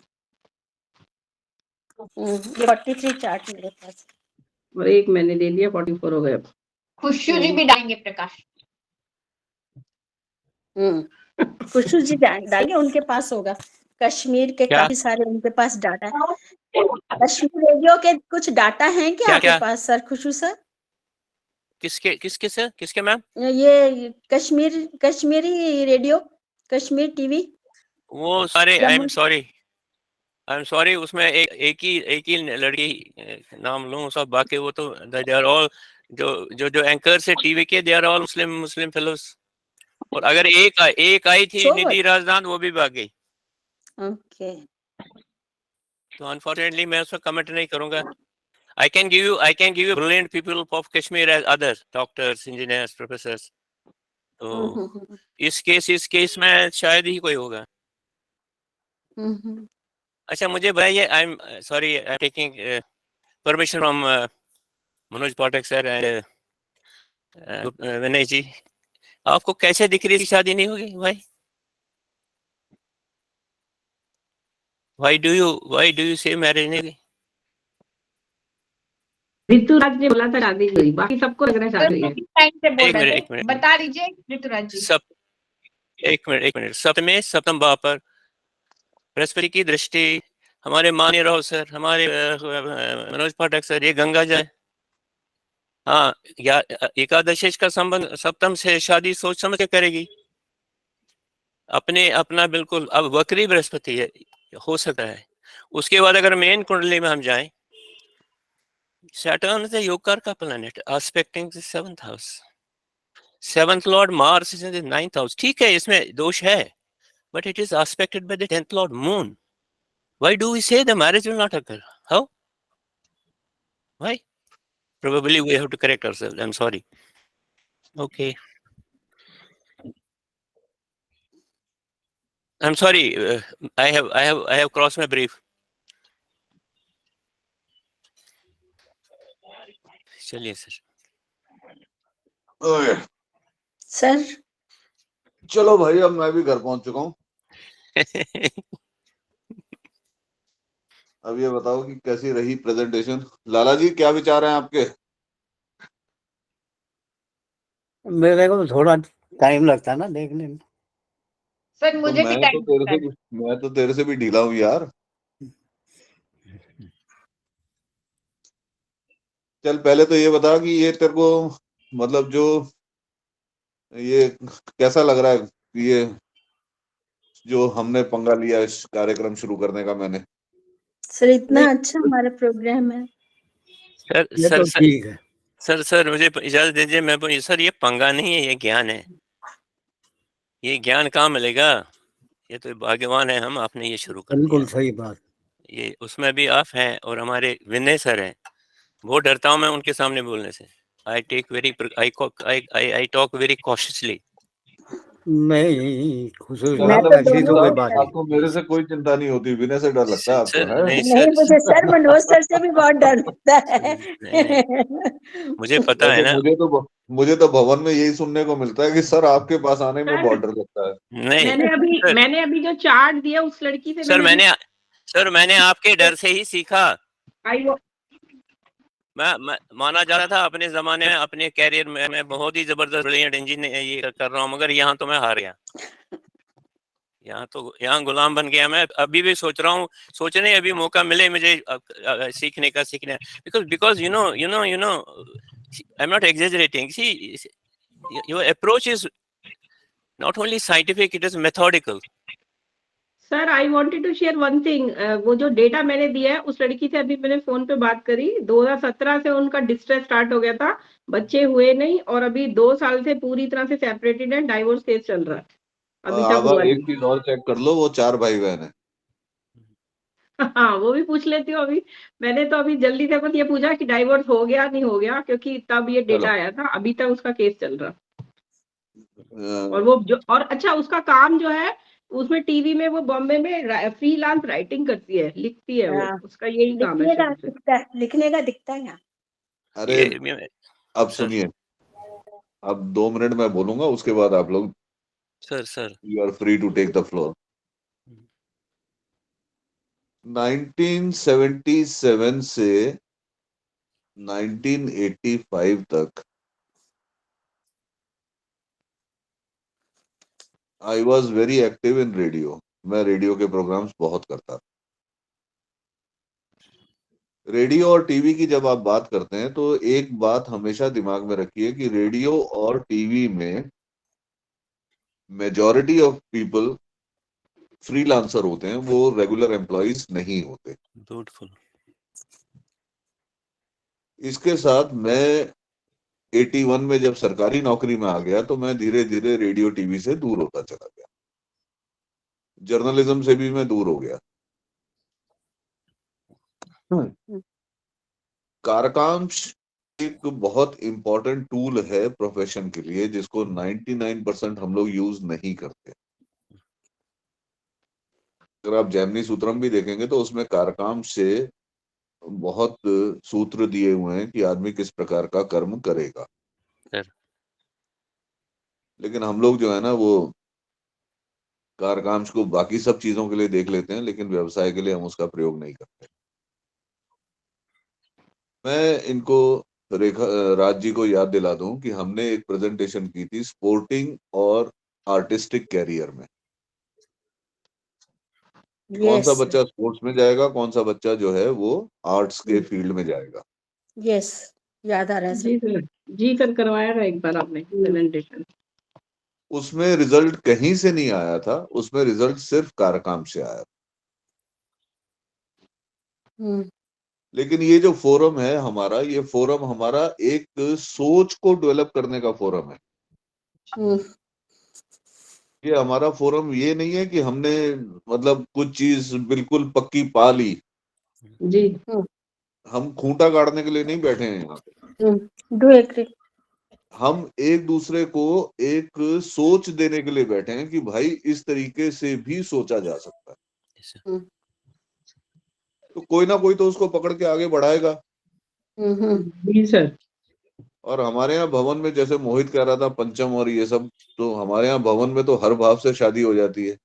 43 चार्ट मेरे पास। और एक मैंने ले लिया, 44 हो गए अब। खुशू जी भी डालेंगे प्रकाश। खुशबू जी डालेंगे, उनके पास होगा, कश्मीर के क्या? काफी सारे उनके पास डाटा है। कश्मीर रेडियो के कुछ डाटा हैं क्या क्या आपके क्या? पास सर, खुशबू सर? किसके मैम? ये कश्मीरी रेडियो, कश्मीर टीवी। वो सारे आई एम जम्मू सॉरी उसमें एक ही लड़की नाम लूं, सब बाकी वो तो दे आर ऑल जो एंकर से टीवी के, they are all Muslim fellows. और अगर एक आई थी So निधि राजदान, वो भी भाग गई। ओके। तो अनफॉर्चुनेटली मैं उस पर कमेंट नहीं करूंगा। I can give you brilliant people of Kashmir as others, doctors, engineers, professors. तो इस केस में शायद ही कोई होगा। अच्छा मुझे बताइए, I am sorry, I am taking permission from Manoj Pathak sir and Vinay ji, आपको कैसे दिख रही है शादी नहीं होगी भाई? Why do you say marriage नहीं? ऋतुराज ने बोला था शादी हुई, बाकी सबको लग रहा है शादी हुई है। टाइम से बोल एक रहे मिनट, थे, बता दीजिए ऋतुराज जी। एक मिनट। सप्तमे सप्तम भाव पर बृहस्पति की दृष्टि, हमारे मान्य राव सर, हमारे मनोज पाठक सर, ये गंगा जल, हाँ, या एकादशेश का संबंध सप्तम से शादी सोच समझ के करेगी, अपना बिल्कुल। अब वक्री बृहस्पति है, हो सकता है। उसके बाद अगर मेन कुंडली में हम जाएं, सैटर्न इज योगकार का planet, expecting the 7th house, 7th Lord Mars is in the 9th house. ठीक है, इसमें दोष है, but it is aspected by the 10th lord moon. Why do we say the marriage will not occur? How? Why? Probably we have to correct ourselves. I'm sorry. Okay. I'm sorry. I have crossed my brief. चलिए sir. Okay, sir चलो भाई, अब मैं भी घर पहुंच चुका हूँ। अब ये बताओ कि कैसी रही प्रेजेंटेशन। लाला जी, क्या विचार हैं आपके? मेरे को तो थोड़ा टाइम लगता है ना देखने में। सर तो मुझे भी टाइम लगता है। मैं तो तेरे से भी ढीला हूँ यार। चल, पहले तो ये बता कि ये तेरे को मतलब जो ये कैसा लग रहा है, ये जो हमने पंगा लिया इस कार्यक्रम शुरू करने का। मैंने सर इतना अच्छा हमारा प्रोग्राम है। ठीक है सर मुझे इजाजत दीजिए। मैं सर, ये पंगा नहीं है, ये ज्ञान है। ये ज्ञान कहाँ मिलेगा? ये तो भाग्यवान है हम, आपने ये शुरू कर दिया। बिल्कुल सही बात। ये उसमें भी आप हैं और हमारे विनय सर हैं। बहुत डरता हूँ मैं उनके सामने बोलने से। I talk very cautiously. नहीं, आपको मेरे से कोई चिंता नहीं होती, विनय से डर लगता है आपको? है नहीं, मुझे सर मनोज सर से भी बहुत डर लगता है। मुझे पता है ना। मुझे तो भवन में यही सुनने को मिलता है कि सर आपके पास आने में बहुत डर लगता है। नहीं, मैंने अभी जो चार्ट दिया उस लड़की से मैंने आपके डर से ही सीखा। मैं माना जा रहा था अपने जमाने में, अपने कैरियर में मैं बहुत ही जबरदस्त ब्रिलियंट इंजीनियर ये कर रहा हूँ, मगर यहाँ तो मैं हार गया। यहाँ गुलाम बन गया मैं। अभी भी सोच रहा हूँ, सोचने अभी मौका मिले मुझे सीखने because you know I am not exaggerating. See, your approach is not only scientific, it is methodical. Sir I wanted to share one thing. वो जो डेटा मैंने दिया है उस लड़की से अभी मैंने फोन पे बात करी। 2017 से उनका डिस्ट्रेस स्टार्ट हो गया था, बच्चे हुए नहीं, और अभी 2 साल से पूरी तरह से सेपरेटेड है, डाइवोर्स केस चल रहा है। अभी तक हुआ एक चीज और चेक कर लो, वो 4 भाई बहन है। हाँ, वो भी पूछ लेती हूँ। अभी मैंने तो अभी जल्दी से बस ये पूछा कि डाइवोर्स हो गया नहीं हो गया, क्योंकि तब ये डेटा आया था। अभी तक उसका केस चल रहा। और वो जो, और अच्छा उसका काम जो है उसमें टीवी में, वो बॉम्बे में फ्रीलांस राइटिंग करती है, लिखती है वो। उसका यही काम है। लिखने का दिखता है। अरे अब सुनिए, अब 2 मिनट मैं बोलूंगा, उसके बाद आप लोग sir you are free to take the floor. 1977 से 1985 तक I was very active in radio. मैं रेडियो के प्रोग्राम्स बहुत करता था। रेडियो और टीवी की जब आप बात करते हैं तो एक बात हमेशा दिमाग में रखिए कि रेडियो और टीवी में मेजॉरिटी ऑफ पीपल फ्रीलांसर होते हैं, वो रेगुलर एम्प्लॉइज नहीं होते। इसके साथ मैं 81 में जब सरकारी नौकरी में आ गया तो मैं धीरे धीरे रेडियो टीवी से दूर होता चला गया, जर्नलिज्म से भी मैं दूर हो गया। कारकांश एक बहुत इंपॉर्टेंट टूल है प्रोफेशन के लिए, जिसको 99% हम लोग यूज नहीं करते। अगर आप जैमिनी सूत्रम भी देखेंगे तो उसमें कारकांश से बहुत सूत्र दिए हुए हैं कि आदमी किस प्रकार का कर्म करेगा। लेकिन हम लोग जो है ना, वो कारकांश को बाकी सब चीजों के लिए देख लेते हैं, लेकिन व्यवसाय के लिए हम उसका प्रयोग नहीं करते। मैं इनको राज जी को याद दिला दूं कि हमने एक प्रेजेंटेशन की थी स्पोर्टिंग और आर्टिस्टिक कैरियर में। कौन सा बच्चा स्पोर्ट्स में जाएगा, कौन सा बच्चा जो है वो आर्ट्स के फील्ड में जाएगा। यस, याद आ रहा है सर। जी सर करवाया था एक बार आपने प्रेजेंटेशन। उसमें रिजल्ट कहीं से नहीं आया था, उसमें रिजल्ट सिर्फ कारकाम से आया। लेकिन ये जो फोरम है हमारा, ये फोरम हमारा एक सोच को डेवलप करने का फोरम है। ये हमारा फोरम ये नहीं है कि हमने मतलब कुछ चीज बिल्कुल पक्की पा ली जी। हम खूंटा गाड़ने के लिए नहीं बैठे हैं यहाँ पे। Do agree. हम एक दूसरे को एक सोच देने के लिए बैठे हैं कि भाई इस तरीके से भी सोचा जा सकता है। तो कोई ना कोई तो उसको पकड़ के आगे बढ़ाएगा। जी सर। और हमारे यहाँ भवन में जैसे मोहित कह रहा था पंचम और ये सब, तो हमारे यहाँ भवन में तो हर भाव से शादी हो जाती है।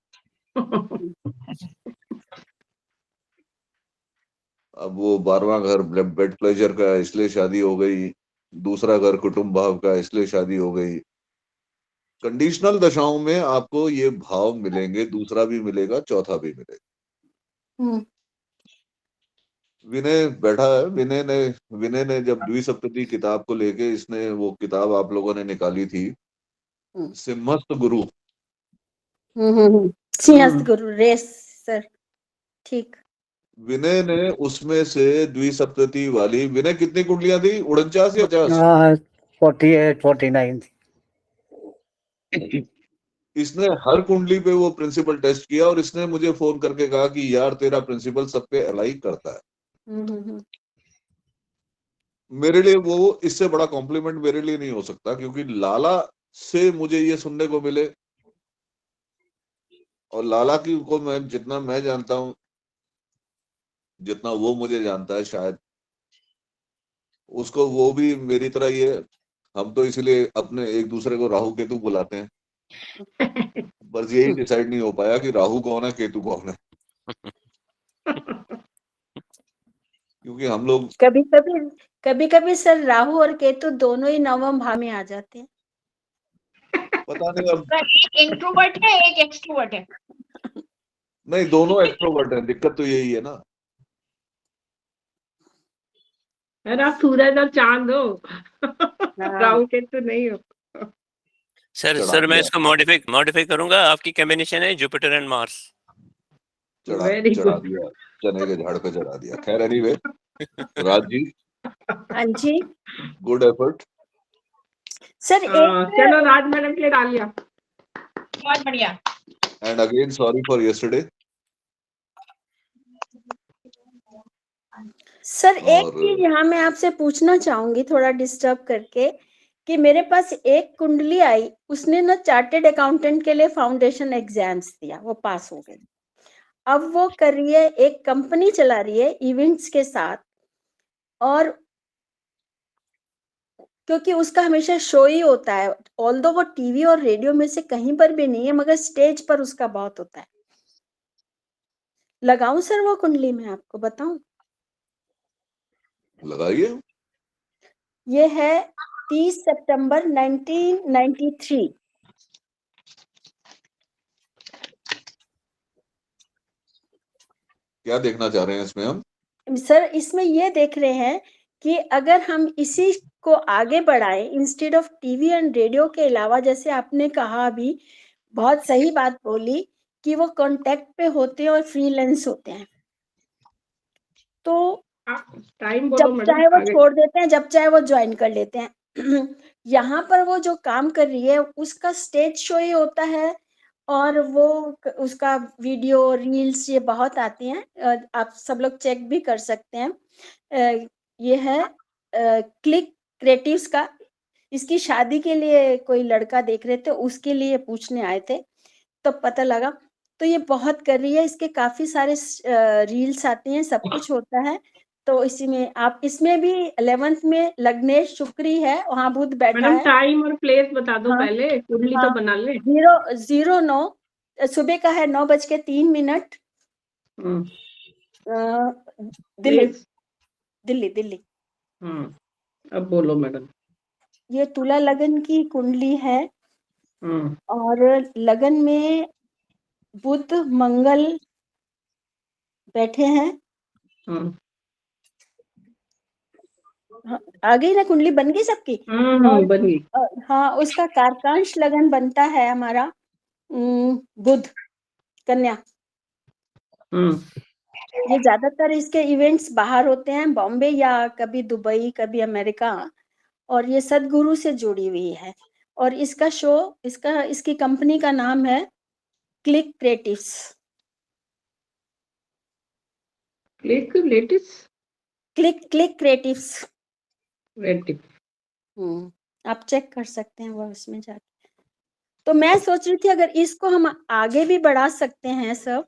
अब वो 12वां घर बेड प्लेजर का इसलिए शादी हो गई, दूसरा घर कुटुंब भाव का इसलिए शादी हो गई। कंडीशनल दशाओं में आपको ये भाव मिलेंगे, दूसरा भी मिलेगा, चौथा भी मिलेगा। विनय बैठा है, विनय ने जब द्विसप्तति किताब को लेके, इसने वो किताब आप लोगों ने निकाली थी सिंहस्थ गुरु। सिंहस्थ गुरु रेस सर, ठीक। विनय ने उसमें से द्विसप्तति वाली, विनय कितनी कुंडलियां थी, 49 या 50? 48 49। इसने हर कुंडली पे वो प्रिंसिपल टेस्ट किया और इसने मुझे फोन करके कहा कि यार तेरा प्रिंसिपल सब पे अलाई करता है। मेरे लिए वो इससे बड़ा कॉम्प्लीमेंट मेरे लिए नहीं हो सकता, क्योंकि लाला से मुझे ये सुनने को मिले, और लाला की को मैं जितना मैं जानता हूं, जितना वो मुझे जानता है, शायद उसको वो भी मेरी तरह ही है। हम तो इसलिए अपने एक दूसरे को राहु केतु बुलाते हैं, बस यही डिसाइड नहीं हो पाया कि राहु कौन है केतु कौन है। क्योंकि हम लोग कभी कभी सर राहु और केतु दोनों ही नवम भाव में आ जाते हैं। पता नहीं अब। एक इंट्रोवर्ट है, एक एक्सट्रोवर्ट है। नहीं, दोनों एक्सट्रोवर्ट हैं, दिक्कत तो यही है ना। अरे आप सूरज और चांद हो, राहु केतु नहीं हो। सर मैं इसको मॉडिफाई करूंगा। आपकी कॉम्बिनेशन है जुपिटर एंड मार्स। चढ़ा दिया, चने के झाड़ पे चढ़ा दिया। खैर एनीवे, राज जी। हाँ जी, गुड एफर्ट सर। चलो राज मैडम के लिए डाल लिया, बहुत बढ़िया। And again sorry for yesterday. Sir एक चीज यहाँ मैं आपसे पूछना चाहूंगी, थोड़ा डिस्टर्ब करके, कि मेरे पास एक कुंडली आई, उसने ना चार्टेड अकाउंटेंट के लिए फाउंडेशन एग्जाम्स दिया, वो पास हो गई। अब वो कर रही है, एक कंपनी चला रही है इवेंट्स के साथ, और क्योंकि उसका हमेशा शो ही होता है, ऑल्दो वो टीवी और रेडियो में से कहीं पर भी नहीं है, मगर स्टेज पर उसका बहुत होता है। लगाऊं सर वो कुंडली में आपको बताऊं? लगाइए। ये है 30 सितंबर 1993। क्या देखना चाह रहे हैं इसमें हम? सर इसमें ये देख रहे हैं कि अगर हम इसी को आगे बढ़ाएं, instead of TV and radio के अलावा, जैसे आपने कहा अभी, बहुत सही बात बोली कि वो कांटेक्ट पे होते हैं और फ्रीलांस होते हैं, तो टाइम जब चाहे वो छोड़ देते हैं, जब चाहे वो ज्वाइन कर लेते हैं। यहाँ पर वो जो काम कर रही है उसका स्टेज शो ही होता है, और वो उसका वीडियो रील्स ये बहुत आती हैं, आप सब लोग चेक भी कर सकते हैं। ये है क्लिक क्रिएटिव्स का। इसकी शादी के लिए कोई लड़का देख रहे थे, उसके लिए पूछने आए थे, तो पता लगा। तो ये बहुत कर रही है, इसके काफी सारे रील्स आते हैं, सब कुछ होता है। तो इसी में आप, इसमें भी 11th में लग्नेश शुक्री है, वहाँ बुध बैठा मैडम है। टाइम और प्लेस बता दो। हाँ, पहले कुंडली तो बना ले। 09 सुबह का है 9:03। हम्म, दिल्ली please। दिल्ली दिल्ली। अब बोलो मैडम। ये तुला लगन की कुंडली है हम्म, और लगन में बुध मंगल बैठे हैं। हम्म, हाँ, आ गई ना, कुंडली बन गई सबकी। और बन गई। हाँ, उसका कारकांश लगन बनता है हमारा बुध कन्या। हम्म, ये ज्यादातर इसके इवेंट्स बाहर होते हैं, बॉम्बे या कभी दुबई, कभी अमेरिका, और ये सदगुरु से जुड़ी हुई है। और इसका शो, इसकी कंपनी का नाम है click creatives. Latest click creatives. रेटिव। आप चेक कर सकते हैं वो उसमें जाके। तो मैं सोच रही थी अगर इसको हम आगे भी बढ़ा सकते हैं सब,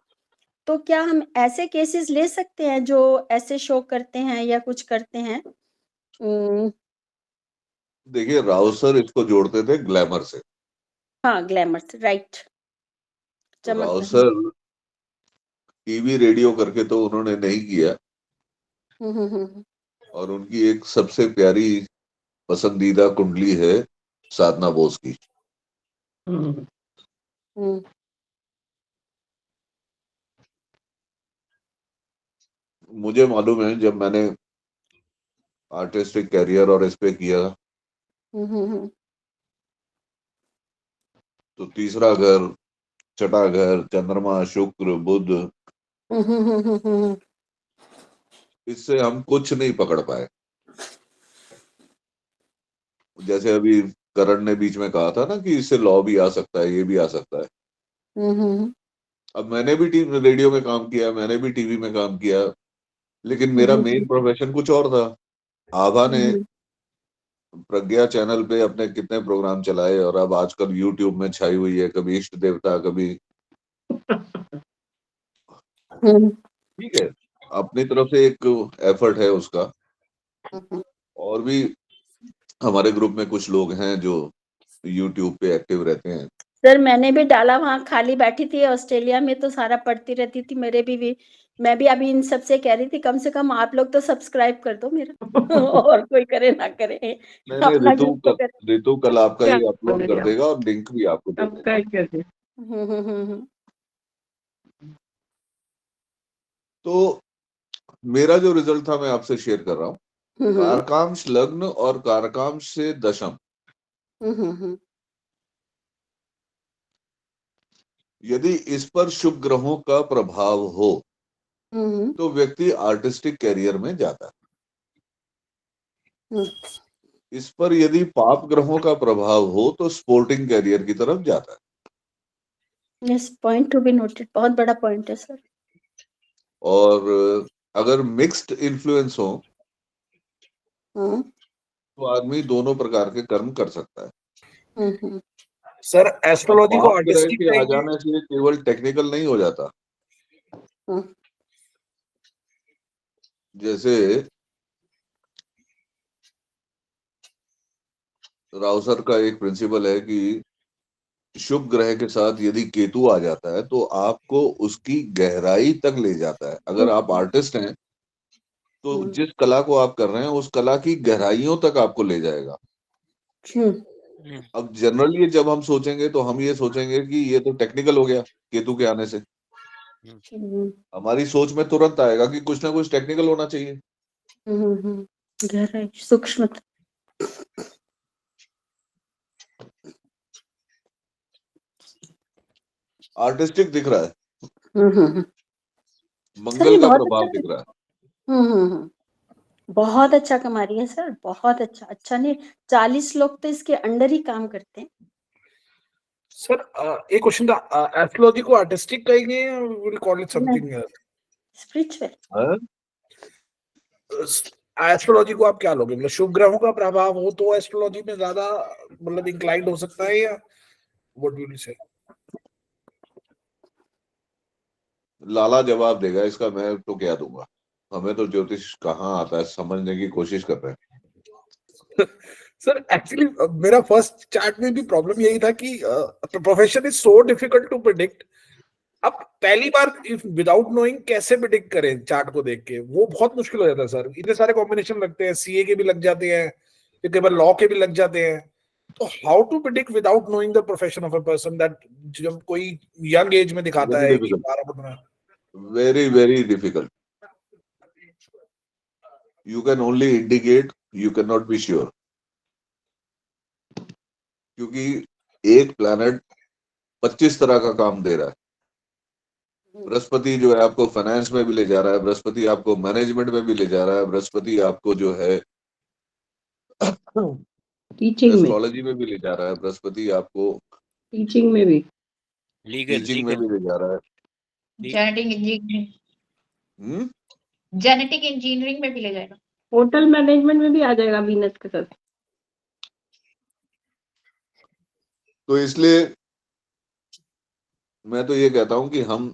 तो क्या हम ऐसे केसेस ले सकते हैं जो ऐसे शो करते हैं या कुछ करते हैं? देखिए, राव सर इसको जोड़ते थे ग्लैमर से। हाँ, ग्लैमर से, राइट। तो राव चमक। सर टीवी रेडियो करके तो उन्होंने नहीं किया, और उनकी एक सबसे प्यारी पसंदीदा कुंडली है साधना बोस की। मुझे मालूम है जब मैंने आर्टिस्टिक कैरियर और इस पे किया, तो तीसरा घर, छठा घर, चंद्रमा, शुक्र, बुध, इससे हम कुछ नहीं पकड़ पाए। जैसे अभी करण ने बीच में कहा था ना कि इससे लॉ भी आ सकता है, ये भी आ सकता है। अब मैंने भी रेडियो में काम किया, मैंने भी टीवी में काम किया, लेकिन मेरा मेन प्रोफेशन कुछ और था। आभा ने प्रज्ञा चैनल पे अपने कितने प्रोग्राम चलाए, और अब आजकल यूट्यूब में छाई हुई है, कभी इष्ट देवता, कभी। ठीक है, अपनी तरफ से एक एफर्ट है उसका। और भी हमारे ग्रुप में कुछ लोग हैं जो यूट्यूब पे एक्टिव रहते हैं। सर मैंने भी डाला, वहाँ खाली बैठी थी ऑस्ट्रेलिया में तो सारा पढ़ती रहती थी। मेरे भी मैं भी अभी इन सबसे कह रही थी कम से कम आप लोग तो सब्सक्राइब कर दो मेरा। और कोई करे ना करे, अपना ऋतु ग्रुप तो करे। ऋतु कल आपका ये अपलोड कर देगा और लिंक भी आपको दे देगा। तो मेरा जो रिजल्ट था मैं आपसे शेयर कर रहा हूँ। कारकांश लग्न और कारकांश से दशम, यदि इस पर शुभ ग्रहों का प्रभाव हो तो व्यक्ति आर्टिस्टिक कैरियर में जाता है। इस पर यदि पाप ग्रहों का प्रभाव हो तो स्पोर्टिंग कैरियर की तरफ जाता है। Yes, point to be noted, बहुत बड़ा पॉइंट है सर। और अगर मिक्स्ड इन्फ्लुएंस हो तो आदमी दोनों प्रकार के कर्म कर सकता है। सर एस्ट्रोलॉजी को पाप ग्रह आर्टिस्टिक के आ कहेंगे? जाने से केवल टेक्निकल नहीं हो जाता। जैसे राव सर का एक प्रिंसिपल है कि शुभ ग्रह के साथ यदि केतु आ जाता है तो आपको उसकी गहराई तक ले जाता है। अगर आप आर्टिस्ट हैं तो जिस कला को आप कर रहे हैं उस कला की गहराइयों तक आपको ले जाएगा। अब जनरली जब हम सोचेंगे तो हम ये सोचेंगे कि ये तो टेक्निकल हो गया केतु के आने से। हमारी सोच में तुरंत आएगा कि कुछ ना कुछ टेक्निकल होना चाहिए। गहराई, सूक्ष्म। आर्टिस्टिक दिख रहा है, मंगल का प्रभाव दिख रहा है। बहुत अच्छा कमा रही है सर, बहुत अच्छा। अच्छा नहीं, 40 लोग तो इसके अंडर ही काम करते हैं। सर एक क्वेश्चन था, एस्ट्रोलॉजी को आर्टिस्टिक कहेंगे या will call it something else? Spiritual. Astrology को आप क्या लोगे? मतलब शुभ ग्रहों का प्रभाव हो तो एस्ट्रोलॉजी में ज्यादा मतलब इंक्लाइंड हो सकता है, या व्हाट विल यू से? लाला जवाब देगा इसका, मैं तो क्या दूंगा। हमें तो ज्योतिष कहाँ आता है, समझने की कोशिश कर रहे हैं। सर एक्चुअली मेरा फर्स्ट चार्ट में भी प्रॉब्लम यही था कि profession is so difficult to predict. अब पहली बार विदाउट नोइंग कैसे प्रिडिक्ट करें चार्ट को देख के, वो बहुत मुश्किल हो जाता है सर। इतने सारे कॉम्बिनेशन लगते हैं, सीए के भी लग जाते हैं, कई बार लॉ के भी लग जाते हैं। तो how to predict without knowing the profession of a person, that जब कोई यंग एज में दिखाता है कि 12-15। Very very difficult. You can only indicate, you can not be sure, क्योंकि एक प्लैनेट 25 तरह का काम दे रहा है। बृहस्पति जो है आपको फाइनेंस में भी ले जा रहा है, बृहस्पति आपको मैनेजमेंट में भी ले जा रहा है, बृहस्पति आपको जो है टीचिंग में, एस्ट्रोलॉजी में भी ले जा रहा है, बृहस्पति आपको टीचिंग में भी, लीगल टीचिंग में भी ले जा रहा है। जेनेटिक इंजीनियरिंग, जेनेटिक इंजीनियरिंग में भी ले जाएगा। होटल मैनेजमेंट में भी आ जाएगा वीनस के साथ। तो इसलिए मैं तो ये कहता हूं कि हम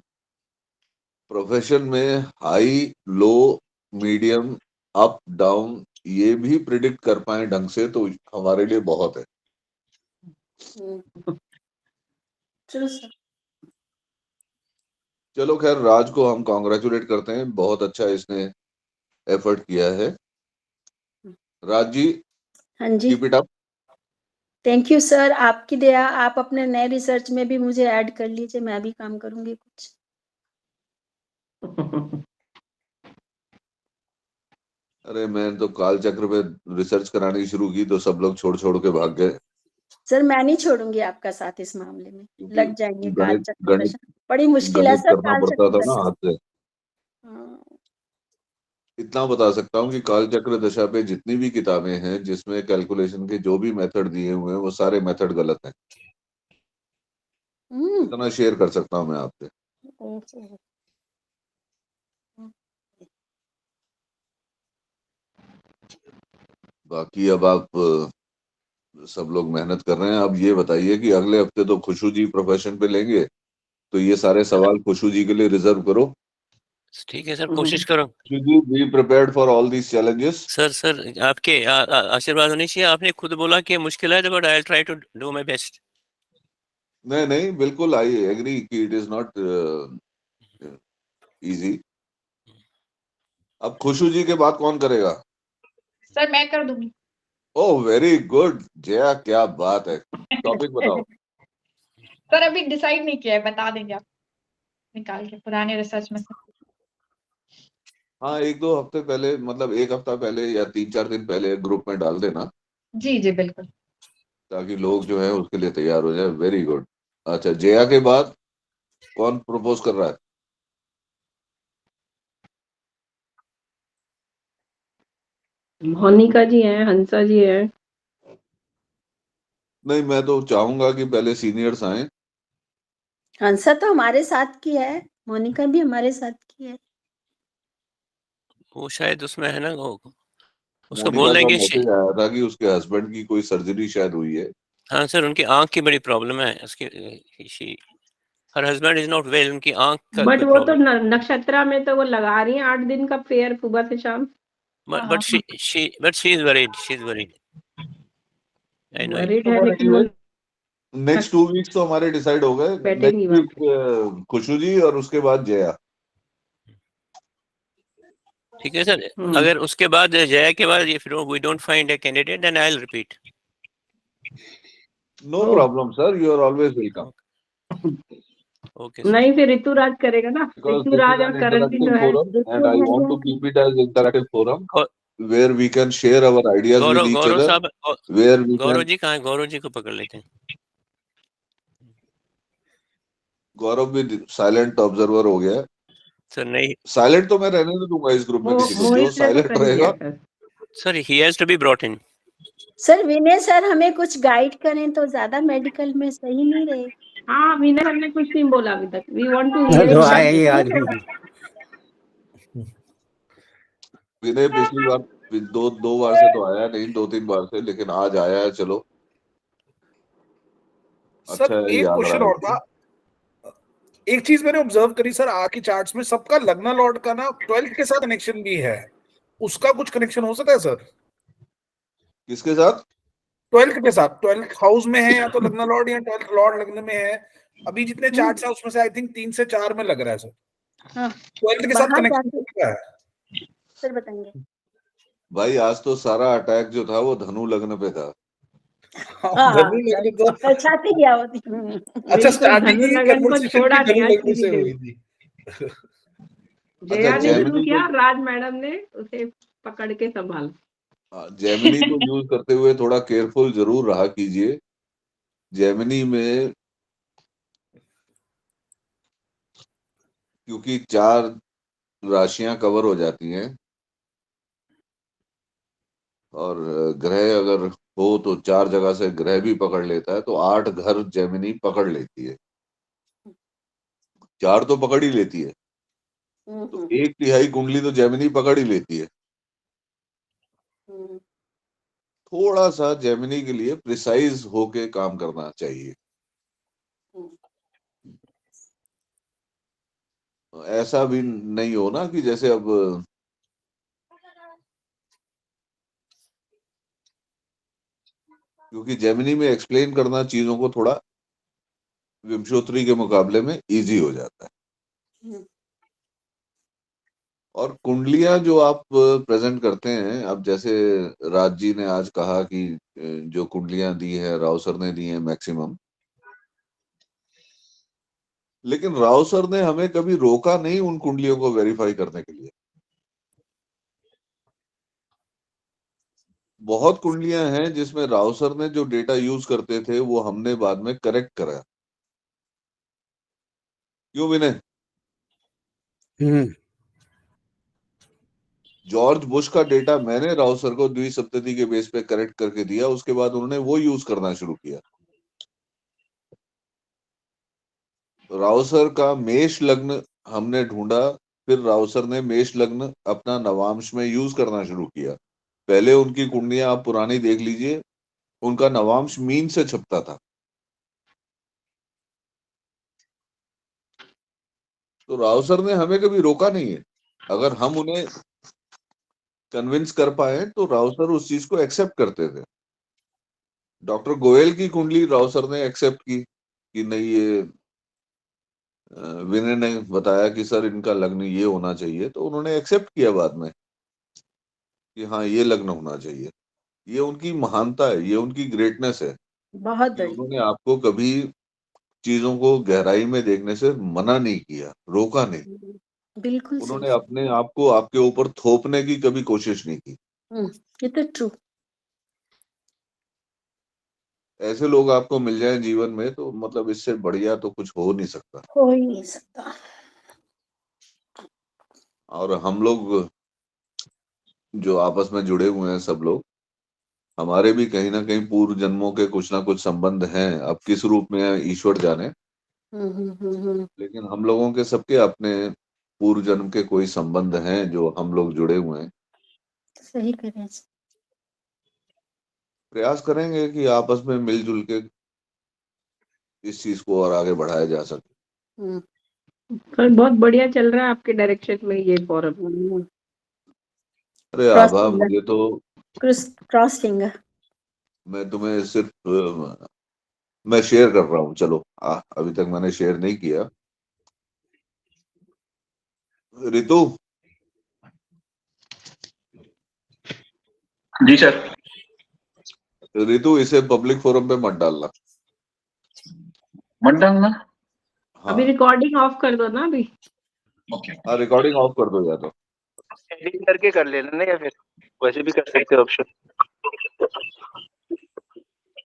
प्रोफेशन में हाई, लो, मीडियम, अप, डाउन ये भी प्रिडिक्ट कर पाए ढंग से तो हमारे लिए बहुत है। चलो खैर, राज को हम कॉन्ग्रेचुलेट करते हैं, बहुत अच्छा इसने एफर्ट किया है। राज जी, हाँ जी, keep it up. Thank you sir. आपकी दया, आप अपने नए रिसर्च में भी मुझे ऐड कर लीजिए, मैं भी काम करूंगी कुछ। अरे मैं तो काल चक्र पे रिसर्च करानी शुरू की तो सब लोग छोड़ छोड़ के भाग गए। सर मैं नहीं छोड़ूंगी आपका साथ इस मामले में, लग जाएंगे। काल गणित चक्र गणित दशा बड़ी मुश्किल है गणित सर, करना काल पड़ता चक्र था ना दशा। हाथ से। हाँ, इतना बता सकता हूँ कि काल चक्र दशा पे जितनी भी किताबें हैं जिसमें कैलकुलेशन के जो भी मेथड दिए हुए हैं वो सारे मेथड गलत हैं। इतना शेयर कर सकता हूँ मैं आपसे। ओहो। बाकी अब आप सब लोग मेहनत कर रहे हैं। अब ये बताइए कि अगले हफ्ते तो खुशू जी प्रोफेशन पे लेंगे, तो ये सारे सवाल खुशू जी के लिए रिजर्व करो। ठीक है सर, कोशिश करो। Be prepared for all these challenges. Sir आपके आशीर्वाद होनी चाहिए। आपने खुद बोला कि मुश्किल है, but I will try to do my best. नहीं बिल्कुल, आई एग्री कि इट इज नॉट इजी। अब खुशू जी के बाद कौन करेगा? सर मैं कर दूंगी। ओह वेरी गुड जया, क्या बात है। टॉपिक बताओ। सर अभी डिसाइड नहीं किया है, बता देंगे आप निकाल के पुराने रिसर्च में से। हाँ, 1-2 हफ्ते पहले, मतलब 1 हफ्ता पहले या 3-4 दिन पहले ग्रुप में डाल देना, जी जी बिल्कुल। ताकि लोग जो है उसके लिए तैयार हो जाए। Very good. अच्छा, जया के बाद कौन प्रपोज कर रहा है? मोनिका जी हैं, हंसा जी हैं। नहीं, मैं तो चाहूंगा कि पहले सीनियर्स आए। हंसा तो हमारे साथ की है, मोनिका भी हमारे साथ की है। वो शायद उसमें है ना, उसको मोनिका बोल का देंगे। मैसेज आया था कि उसके हस्बैंड की कोई सर्जरी शायद हुई है। हाँ सर, उनकी आंख की बड़ी प्रॉब्लम है। उसकी her husband is not well, उनकी आंख का बट कोई वो तो प्रॉब्लम। नक्षत्रा में तो वो लगा रही है 8 दिन का फेयर सुबह से शाम। But she is worried. I know. Worried है, लेकिन वो नेक्स्ट 2 वीक्स तो हमारे डिसाइड हो गए। बैठेंगी नेक्स्ट वहां वीक खुशू जी और उसके बाद जया। ठीक है सर, अगर उसके बाद जया के बाद if we don't find a candidate then I will repeat. No problem sir, you are always welcome. Okay नहीं, फिर ऋतुराज करेगा ना। Because this ऋतुराज is और an करण सिंह interactive जो है। forum and I want to keep it as interactive forum where we can share our ideas with each Gaurav other, साहब, where we Gaurav can। जी कहाँ है? गौरव जी को पकड़ लेते हैं। गौरव भी साइलेंट ऑब्जर्वर हो गया है सर। नहीं साइलेंट तो मैं रहने नहीं दूंगा इस ग्रुप में किसी को। जो मोहित ने तो साइलेंट कर दिया रहेगा, sir, he has to be brought in. Sir Vinay sir हमें कुछ गाइड करें तो ज्यादा मेडिकल में सही नहीं रहे। हाँ, विनय सर ने कुछ नहीं बोला अभी तक। वी वांट टू जो हियर आए ही आदमी। विनय पिछली बार 2 बार से तो आया नहीं, 2-3 बार से, लेकिन आज आया है। चलो अच्छा सर है, एक याद क्वेश्चन रहा और था। एक चीज मैंने ऑब्जर्व करी सर, आके चार्ट्स में सबका लग्न लॉर्ड का ना 12th के साथ कनेक्शन भी है। उसका कुछ कनेक्शन हो सकता है सर? किसके साथ? 12th के साथ 12th हाउस में है या तो लग्न लॉर्ड या 12th लॉर्ड लग्न में है। अभी जितने चार्ट्स हैं उसमें से आई थिंक 3 से 4 में लग रहा है सर। हाँ, 12th के साथ बाहर कनेक्शन जाके क्या है? सर बताएंगे। भाई आज तो सारा अटैक जो था वो धनु लग्न पे था। हाँ, धनु लग्न तो छाती क्या होती। अच्छा, बिल्कुल, स्टार्टिंग धनु की लगन को कन्वर्सेशन छोड़ा भी नहीं धनु आज लग्न किसी से ने हुई भी। थी। जया ने शुरू जेमिनी किया, को राज मैडम ने उसे पकड़ के संभाला। जेमिनी को यूज करते हुए थोड़ा केयरफुल जरूर रहा कीजिए। जेमिनी में क्योंकि 4 राशियां कवर हो जाती हैं और ग्रह अगर हो तो 4 जगह से ग्रह भी पकड़ लेता है, तो 8 घर जेमिनी पकड़ लेती है। 4 तो पकड़ ही लेती है, तो 1/3 कुंडली तो जेमिनी पकड़ ही लेती है। थोड़ा सा जेमिनी के लिए प्रिसाइज होके काम करना चाहिए। ऐसा भी नहीं हो ना कि जैसे अब क्योंकि जेमिनी में एक्सप्लेन करना चीजों को थोड़ा विमशोत्री के मुकाबले में इजी हो जाता है। और कुंडलियां जो आप प्रेजेंट करते हैं, अब जैसे राज जी ने आज कहा कि जो कुंडलियां दी है राव सर ने दी है मैक्सिमम, लेकिन राव सर ने हमें कभी रोका नहीं उन कुंडलियों को वेरीफाई करने के लिए। बहुत कुंडलियां हैं जिसमें राव सर ने जो डेटा यूज करते थे वो हमने बाद में करेक्ट करा। क्यों विनय? जॉर्ज बुश का डेटा मैंने राव सर को द्विसप्तति के बेस पे करेक्ट करके दिया, उसके बाद उन्होंने वो यूज करना शुरू किया। राव सर का मेष लग्न हमने ढूंढा, फिर राव सर ने मेष लग्न अपना नवांश में यूज करना शुरू किया। पहले उनकी कुंडलियां आप पुरानी देख लीजिए, उनका नवांश मीन से छपता था। तो राव सर ने हमें कभी रोका नहीं है। अगर हम उन्हें कन्विंस कर पाए तो राव सर उस चीज को एक्सेप्ट करते थे। डॉक्टर गोयल की कुंडली राव सर ने एक्सेप्ट की कि नहीं, ये विनय ने बताया कि सर इनका लग्न ये होना चाहिए, तो उन्होंने एक्सेप्ट किया बाद में कि हाँ ये लग्न होना चाहिए। ये उनकी महानता है, ये उनकी ग्रेटनेस है बहुत कि बढ़िया। उन्होंने आपको कभी चीजों को गहराई में देखने से मना नहीं किया, रोका नहीं। बिल्कुल सही। उन्होंने अपने आप को आपके ऊपर थोपने की कभी कोशिश नहीं की। ये तो ट्रू। ऐसे लोग आपको मिल जाएं जीवन में तो मतलब इससे बढ़िया तो कुछ हो नहीं सकता। हो ही नहीं सकता। और हम लोग जो आपस में जुड़े हुए हैं सब लोग, हमारे भी कहीं ना कहीं पूर्व जन्मों के कुछ ना कुछ संबंध हैं। अब किस रूप में है ईश्वर जाने, लेकिन हम लोगों के सबके अपने पूर्व जन्म के कोई संबंध हैं जो हम लोग जुड़े हुए हैं। सही कह रहे हैं। प्रयास करेंगे कि आपस में मिलजुल के इस चीज को और आगे बढ़ाया जा सके। सर बहुत बढ़िया चल रहा है आपके डायरेक्शन में ये फोरम। अरे आभा, मुझे तो क्रॉस फिंगर। मैं तुम्हें सिर्फ मैं शेयर कर रहा हूँ। चलो अभी तक मैंने शेयर नहीं किया। रितु। जी सर। रितु, इसे पब्लिक फोरम पे मत डालना। मत डालना? हाँ, अभी रिकॉर्डिंग ऑफ कर दो ना अभी। हाँ रिकॉर्डिंग ऑफ कर दो या तो एडिट करके कर लेना ना, या फिर वैसे भी कर सकते हो ऑप्शन।